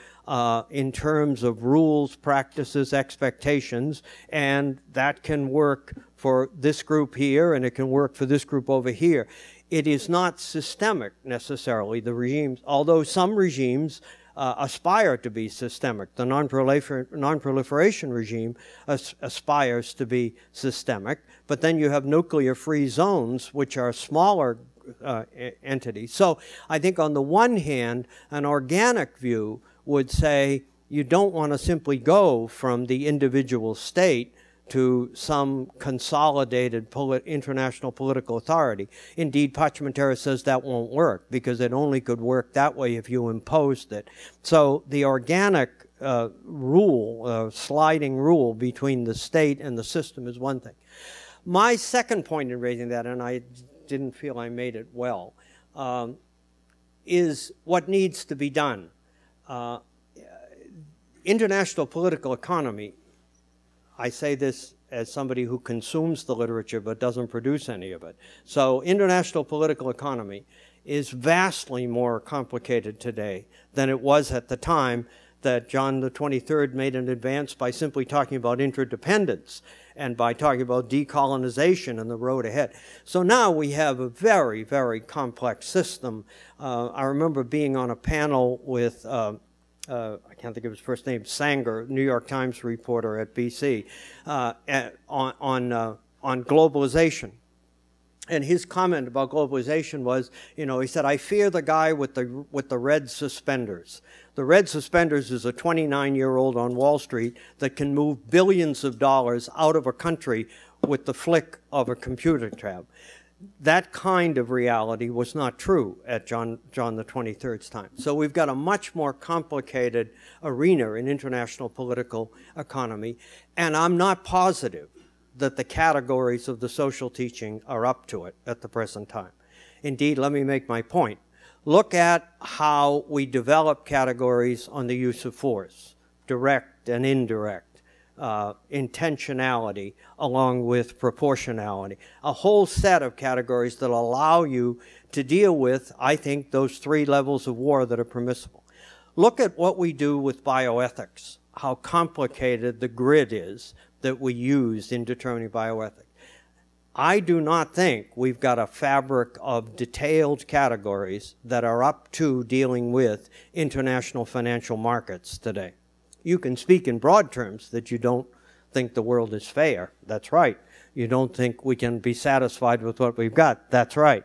in terms of rules, practices, expectations, and that can work for this group here and it can work for this group over here. It is not systemic necessarily, the regimes, although some regimes aspire to be systemic. The non-proliferation regime aspires to be systemic, but then you have nuclear-free zones, which are smaller entities. So I think on the one hand, an organic view would say you don't want to simply go from the individual state to some consolidated international political authority. Indeed, Pacem and Terris says that won't work because it only could work that way if you imposed it. So the organic sliding rule between the state and the system is one thing. My second point in raising that, and I didn't feel I made it well, is what needs to be done. International political economy, I say this as somebody who consumes the literature but doesn't produce any of it. So international political economy is vastly more complicated today than it was at the time that John the 23rd made an advance by simply talking about interdependence and by talking about decolonization and the road ahead. So now we have a very, very complex system. I remember being on a panel with I can't think of his first name, Sanger, New York Times reporter at BC, on globalization. And his comment about globalization was, you know, he said, I fear the guy with the red suspenders. The red suspenders is a 29-year-old on Wall Street that can move billions of dollars out of a country with the flick of a computer tab. That kind of reality was not true at John the 23rd's time. So we've got a much more complicated arena in international political economy, and I'm not positive that the categories of the social teaching are up to it at the present time. Indeed, let me make my point. Look at how we develop categories on the use of force, direct and indirect, intentionality, along with proportionality. A whole set of categories that allow you to deal with, I think, those three levels of war that are permissible. Look at what we do with bioethics, how complicated the grid is that we use in determining bioethics. I do not think we've got a fabric of detailed categories that are up to dealing with international financial markets today. You can speak in broad terms that you don't think the world is fair. That's right. You don't think we can be satisfied with what we've got. That's right.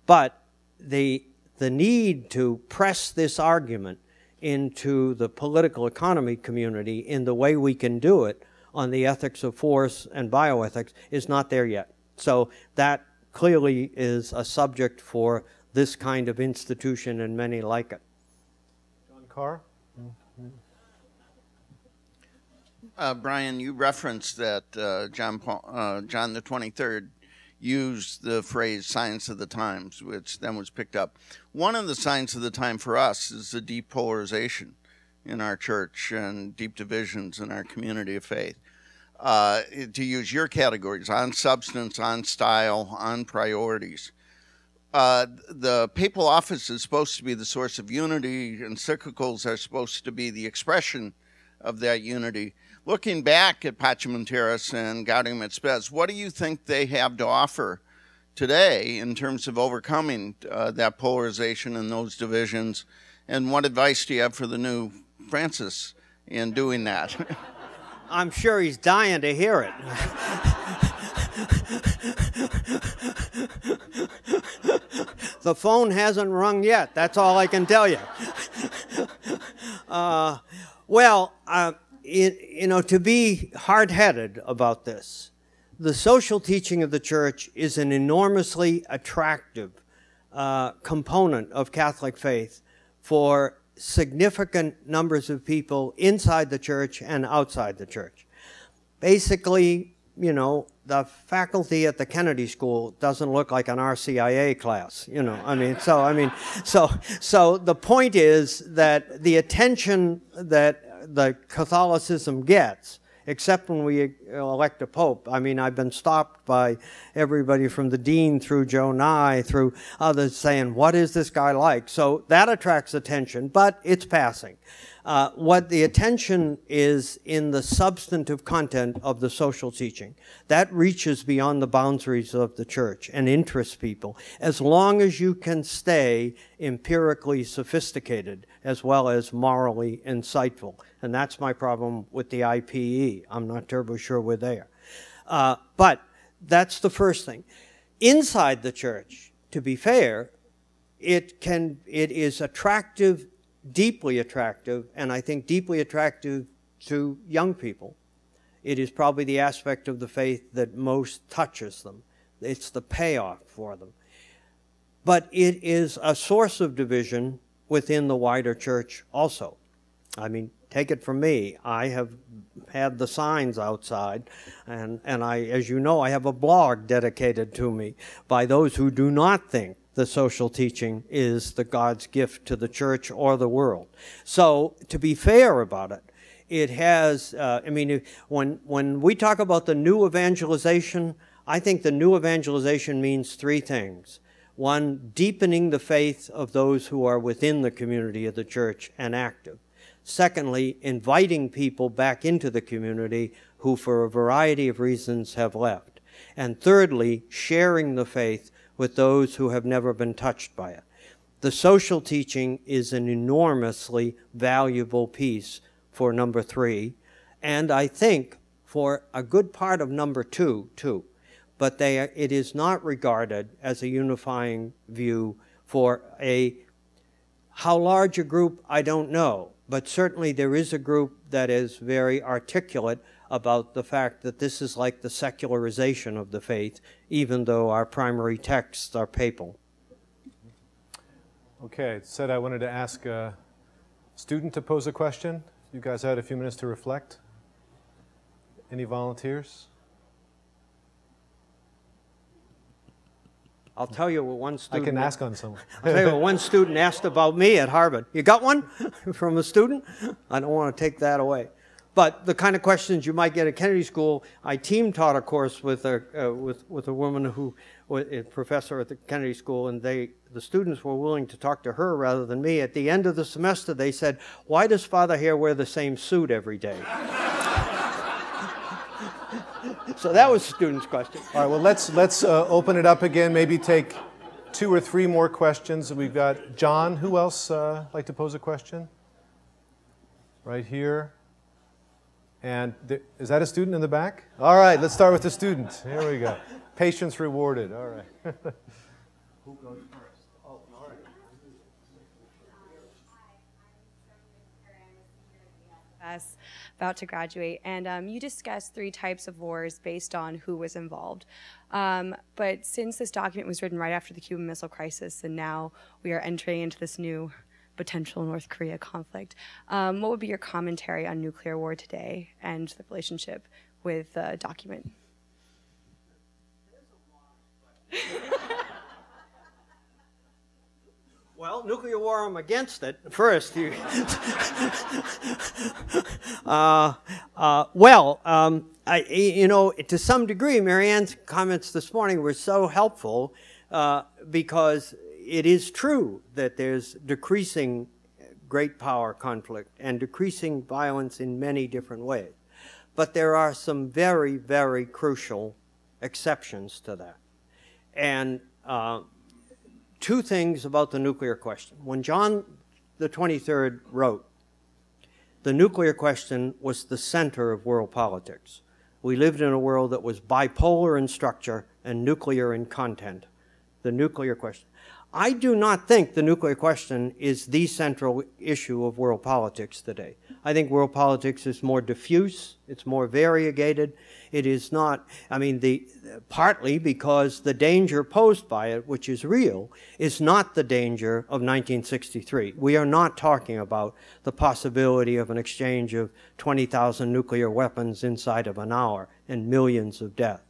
But the need to press this argument into the political economy community in the way we can do it on the ethics of force and bioethics is not there yet. So that clearly is a subject for this kind of institution and many like it. John Carr? Brian, you referenced that John the 23rd used the phrase "signs of the times," which then was picked up. One of the signs of the time for us is the deep polarization in our church and deep divisions in our community of faith. To use your categories, on substance, on style, on priorities. The papal office is supposed to be the source of unity. Encyclicals are supposed to be the expression of that unity. Looking back at Pacem and Terris and Gaudium et Spes, what do you think they have to offer today in terms of overcoming that polarization and those divisions? And what advice do you have for the new Francis in doing that? I'm sure he's dying to hear it. The phone hasn't rung yet. That's all I can tell you. To be hard-headed about this, the social teaching of the Church is an enormously attractive component of Catholic faith for significant numbers of people inside the Church and outside the Church. Basically, the faculty at the Kennedy School doesn't look like an RCIA class, So the point is that the attention that the Catholicism gets, except when we elect a pope. I mean, I've been stopped by everybody from the dean through Joe Nye, through others saying, what is this guy like? So that attracts attention, but it's passing. What the attention is in the substantive content of the social teaching, that reaches beyond the boundaries of the Church and interests people, as long as you can stay empirically sophisticated as well as morally insightful. And that's my problem with the IPE. I'm not terribly sure we're there. But that's the first thing. Inside the Church, to be fair, it is attractive, deeply attractive, and I think deeply attractive to young people. It is probably the aspect of the faith that most touches them. It's the payoff for them. But it is a source of division within the wider Church also. I mean, take it from me. I have had the signs outside, and I, as you know, I have a blog dedicated to me by those who do not think the social teaching is the God's gift to the Church or the world. So, to be fair about it, it has, when we talk about the new evangelization, I think the new evangelization means three things. One, deepening the faith of those who are within the community of the Church and active. Secondly, inviting people back into the community who, for a variety of reasons, have left. And thirdly, sharing the faith with those who have never been touched by it. The social teaching is an enormously valuable piece for number 3, and I think for a good part of number 2, too. But it is not regarded as a unifying view for how large a group, I don't know. But certainly there is a group that is very articulate about the fact that this is like the secularization of the faith, even though our primary texts are papal. Okay, it said I wanted to ask a student to pose a question. You guys had a few minutes to reflect. Any volunteers? I'll tell you what one student... I can ask on someone. I'll tell you what one student asked about me at Harvard. You got one from a student? I don't want to take that away. But the kind of questions you might get at Kennedy School, I team taught a course with a woman who was a professor at the Kennedy School, and the students were willing to talk to her rather than me. At the end of the semester, they said, "Why does Father Hare wear the same suit every day?" So that was a student's question. All right, well, let's open it up again, maybe take 2 or 3 more questions. We've got John. Who else like to pose a question? Right here. And is that a student in the back? All right, let's start with the student. Here we go. Patience rewarded. All right. Who goes first? Oh, all right. About to graduate, and you discussed 3 types of wars based on who was involved. But since this document was written right after the Cuban Missile Crisis, and now we are entering into this new potential North Korea conflict, what would be your commentary on nuclear war today and the relationship with the document? Well, nuclear war, I'm against it. First, you... you know, to some degree, Marianne's comments this morning were so helpful because it is true that there's decreasing great power conflict and decreasing violence in many different ways. But there are some very, very crucial exceptions to that. And 2 things about the nuclear question. When John the 23rd wrote, the nuclear question was the center of world politics. We lived in a world that was bipolar in structure and nuclear in content. The nuclear question. I do not think the nuclear question is the central issue of world politics today. I think world politics is more diffuse, it's more variegated. It is not, I mean, partly because the danger posed by it, which is real, is not the danger of 1963. We are not talking about the possibility of an exchange of 20,000 nuclear weapons inside of an hour and millions of deaths.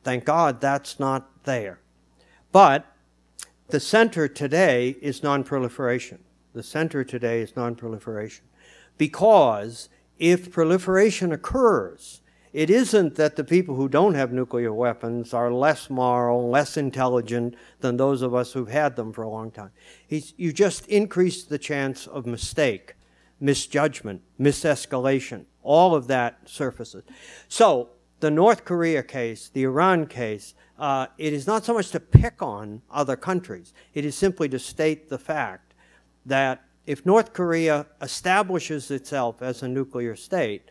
Thank God that's not there. But the center today is non-proliferation. The center today is non-proliferation. Because if proliferation occurs, it isn't that the people who don't have nuclear weapons are less moral, less intelligent than those of us who've had them for a long time. You just increase the chance of mistake, misjudgment, misescalation. All of that surfaces. So the North Korea case, the Iran case, it is not so much to pick on other countries. It is simply to state the fact that if North Korea establishes itself as a nuclear state,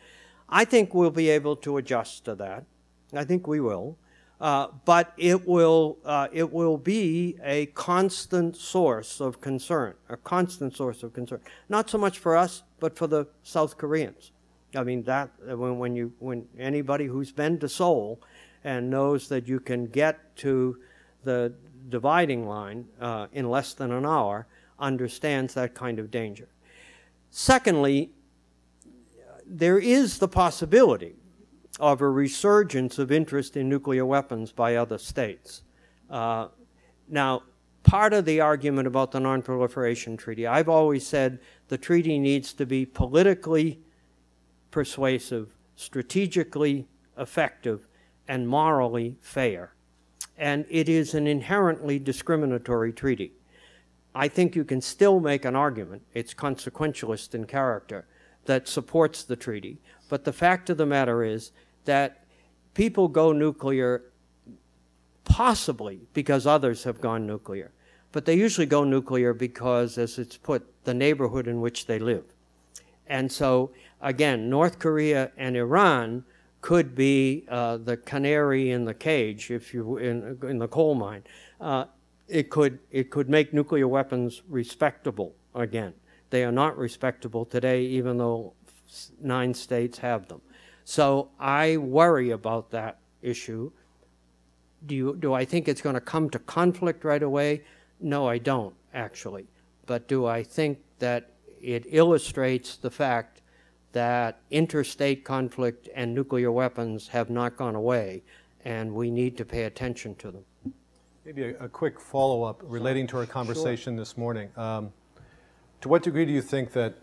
I think we'll be able to adjust to that. I think we will. But it will be a constant source of concern, a constant source of concern. Not so much for us, but for the South Koreans. I mean, that when anybody who's been to Seoul and knows that you can get to the dividing line in less than an hour understands that kind of danger. Secondly, there is the possibility of a resurgence of interest in nuclear weapons by other states. Now, part of the argument about the Non-Proliferation Treaty, I've always said the treaty needs to be politically persuasive, strategically effective, and morally fair. And it is an inherently discriminatory treaty. I think you can still make an argument, it's consequentialist in character, that supports the treaty. But the fact of the matter is that people go nuclear possibly because others have gone nuclear. But they usually go nuclear because, as it's put, the neighborhood in which they live. And so, again, North Korea and Iran could be the canary in the cage, if you in the coal mine. It could make nuclear weapons respectable again. They are not respectable today, even though 9 states have them. So I worry about that issue. Do I think it's going to come to conflict right away? No, I don't, actually. But do I think that it illustrates the fact that interstate conflict and nuclear weapons have not gone away, and we need to pay attention to them? Maybe a quick follow-up relating to our conversation this morning. To what degree do you think that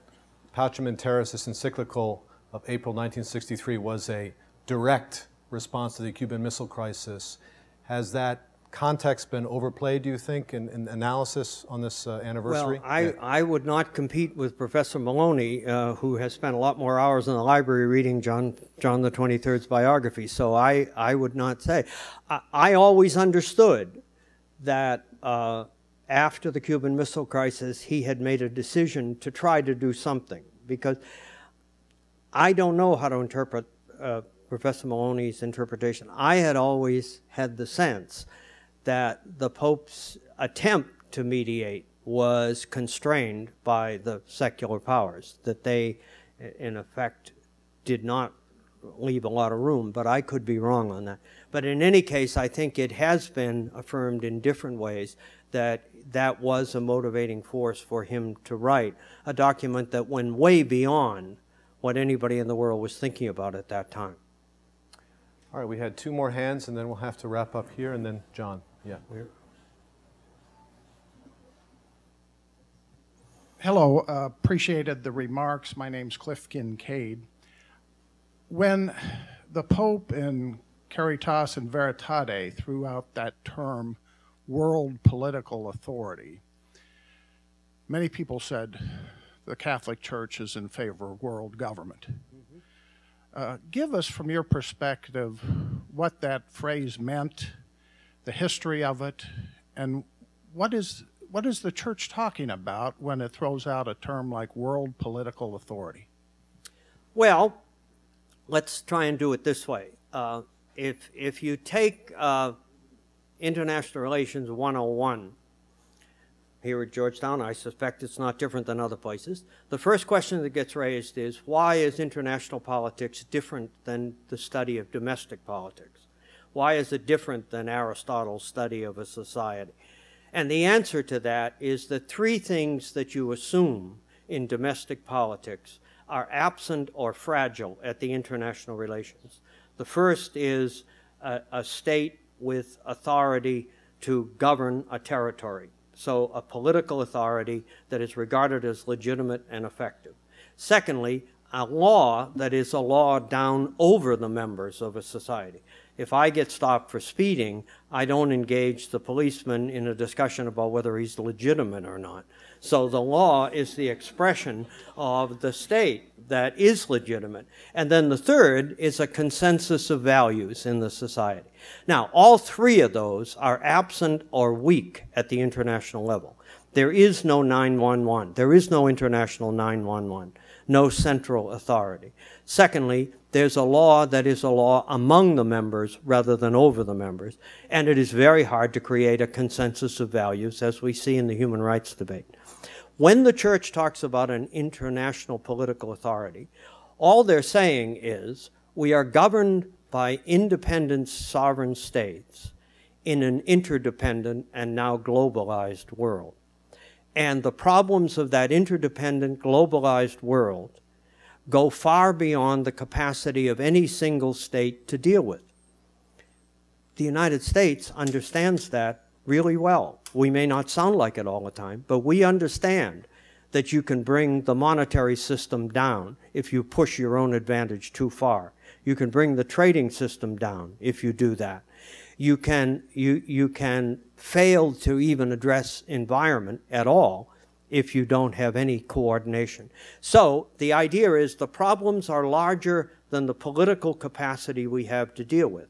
Pacem and Terris, this encyclical of April 1963, was a direct response to the Cuban Missile Crisis? Has that context been overplayed, do you think, in analysis on this anniversary? Well, I would not compete with Professor Maloney, who has spent a lot more hours in the library reading John the 23rd's biography, so I would not say. I always understood that after the Cuban Missile Crisis, he had made a decision to try to do something, because I don't know how to interpret Professor Maloney's interpretation. I had always had the sense that the Pope's attempt to mediate was constrained by the secular powers, that they, in effect, did not leave a lot of room, but I could be wrong on that. But in any case, I think it has been affirmed in different ways that that was a motivating force for him to write a document that went way beyond what anybody in the world was thinking about at that time. All right, we had two more hands, and then we'll have to wrap up here, and then John. Yeah. Hello, appreciated the remarks. My name's Cliff Kincaid. When the Pope in Caritas and Veritate threw out that term, world political authority, many people said the Catholic Church is in favor of world government. Give us, from your perspective, what that phrase meant, the history of it, and what is the Church talking about when it throws out a term like world political authority? Well, let's try and do it this way. If you take International Relations 101 here at Georgetown, I suspect it's not different than other places, the first question that gets raised is, why is international politics different than the study of domestic politics? Why is it different than Aristotle's study of a society? And the answer to that is that three things that you assume in domestic politics are absent or fragile at the international relations. The first is a state with authority to govern a territory, so a political authority that is regarded as legitimate and effective. Secondly, a law that is a law down over the members of a society. If I get stopped for speeding, I don't engage the policeman in a discussion about whether he's legitimate or not. So the law is the expression of the state that is legitimate. And then the third is a consensus of values in the society. Now, all three of those are absent or weak at the international level. There is no 911. There is no international 911. No central authority. Secondly, there's a law that is a law among the members rather than over the members, and it is very hard to create a consensus of values, as we see in the human rights debate. When the Church talks about an international political authority, all they're saying is we are governed by independent sovereign states in an interdependent and now globalized world. And the problems of that interdependent, globalized world go far beyond the capacity of any single state to deal with. The United States understands that really well. We may not sound like it all the time, but we understand that you can bring the monetary system down if you push your own advantage too far. You can bring the trading system down if you do that. You can fail to even address environment at all if you don't have any coordination. So the idea is the problems are larger than the political capacity we have to deal with.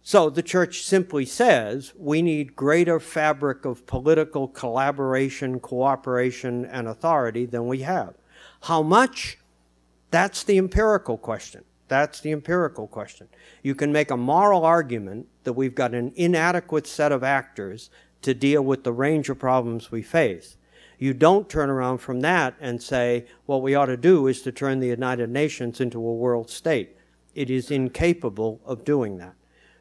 So the Church simply says we need greater fabric of political collaboration, cooperation, and authority than we have. How much? That's the empirical question. That's the empirical question. You can make a moral argument that we've got an inadequate set of actors to deal with the range of problems we face. You don't turn around from that and say, what we ought to do is to turn the United Nations into a world state. It is incapable of doing that.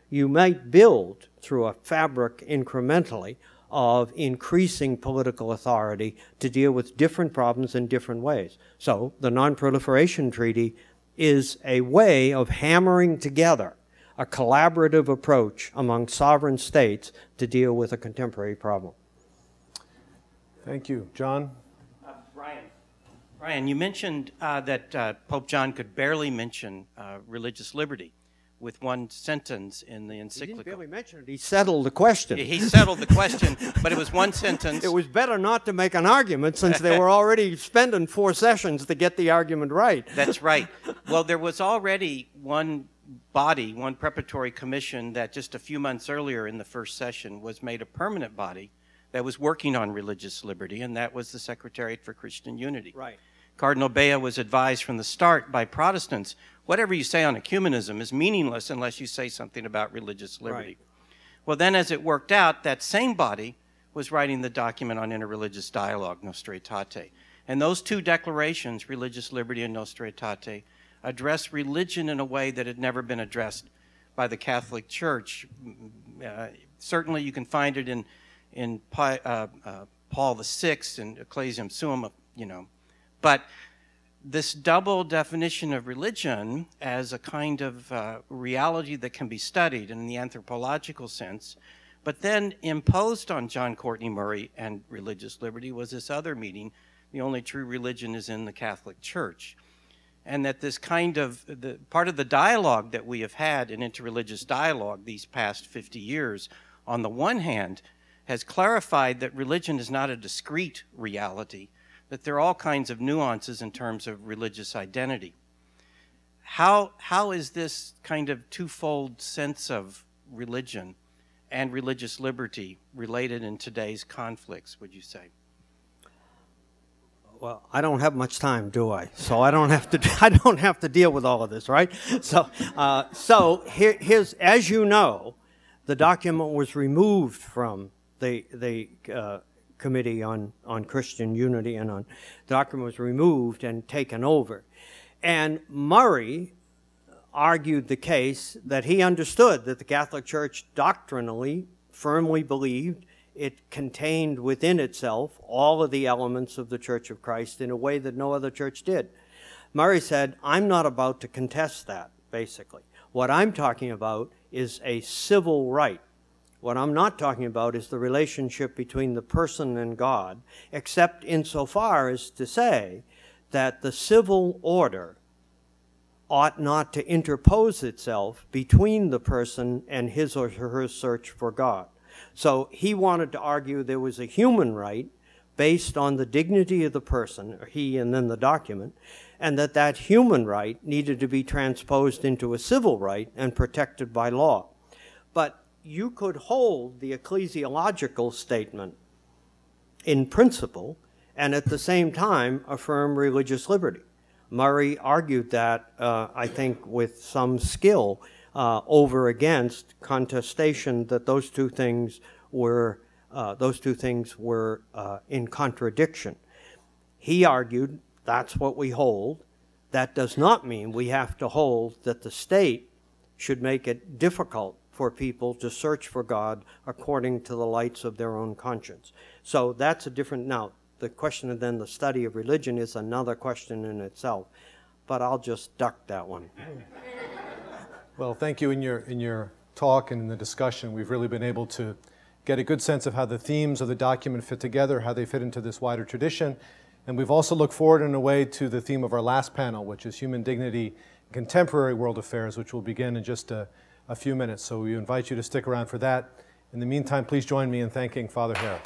You might build through a fabric incrementally of increasing political authority to deal with different problems in different ways. So the Non-Proliferation Treaty is a way of hammering together a collaborative approach among sovereign states to deal with a contemporary problem. Thank you. John? Brian, you mentioned that Pope John could barely mention religious liberty with one sentence in the encyclical. He didn't barely mention it. He settled the question. He settled the question, but it was one sentence. It was better not to make an argument since they were already spending 4 sessions to get the argument right. That's right. Well, there was already one body, one preparatory commission that just a few months earlier in the first session was made a permanent body that was working on religious liberty, and that was the Secretariat for Christian Unity. Right. Cardinal Bea was advised from the start by Protestants, whatever you say on ecumenism is meaningless unless you say something about religious liberty. Right. Well, then as it worked out, that same body was writing the document on interreligious dialogue, Nostra Aetate. And those two declarations, religious liberty and Nostra Aetate, address religion in a way that had never been addressed by the Catholic Church. Certainly you can find it in Paul VI and Ecclesiam Suum, you know. But this double definition of religion as a kind of reality that can be studied in the anthropological sense, but then imposed on John Courtney Murray and religious liberty was this other meaning, the only true religion is in the Catholic Church. And that this kind of, part of the dialogue that we have had in interreligious dialogue these past 50 years, on the one hand, has clarified that religion is not a discrete reality, that there are all kinds of nuances in terms of religious identity. How is this kind of twofold sense of religion and religious liberty related in today's conflicts, would you say? Well, I don't have much time, do I? So I don't have to deal with all of this, right? So here's, as you know, the document was removed from the Committee on Christian Unity, and the document was removed and taken over. And Murray argued the case that he understood that the Catholic Church doctrinally firmly believed it contained within itself all of the elements of the Church of Christ in a way that no other church did. Murray said, I'm not about to contest that, basically. What I'm talking about is a civil right. What I'm not talking about is the relationship between the person and God, except insofar as to say that the civil order ought not to interpose itself between the person and his or her search for God. So he wanted to argue there was a human right based on the dignity of the person, or he and then the document, and that human right needed to be transposed into a civil right and protected by law. But you could hold the ecclesiological statement in principle and at the same time affirm religious liberty. Murray argued that, I think, with some skill over against contestation that those two things were in contradiction. He argued that's what we hold. That does not mean we have to hold that the state should make it difficult for people to search for God according to the lights of their own conscience. So that's a different, now, the question of then the study of religion is another question in itself, but I'll just duck that one. Well, thank you. In your talk and in the discussion, we've really been able to get a good sense of how the themes of the document fit together, how they fit into this wider tradition. And we've also looked forward in a way to the theme of our last panel, which is human dignity in contemporary world affairs, which will begin in just a few minutes. So we invite you to stick around for that. In the meantime, please join me in thanking Father Harris.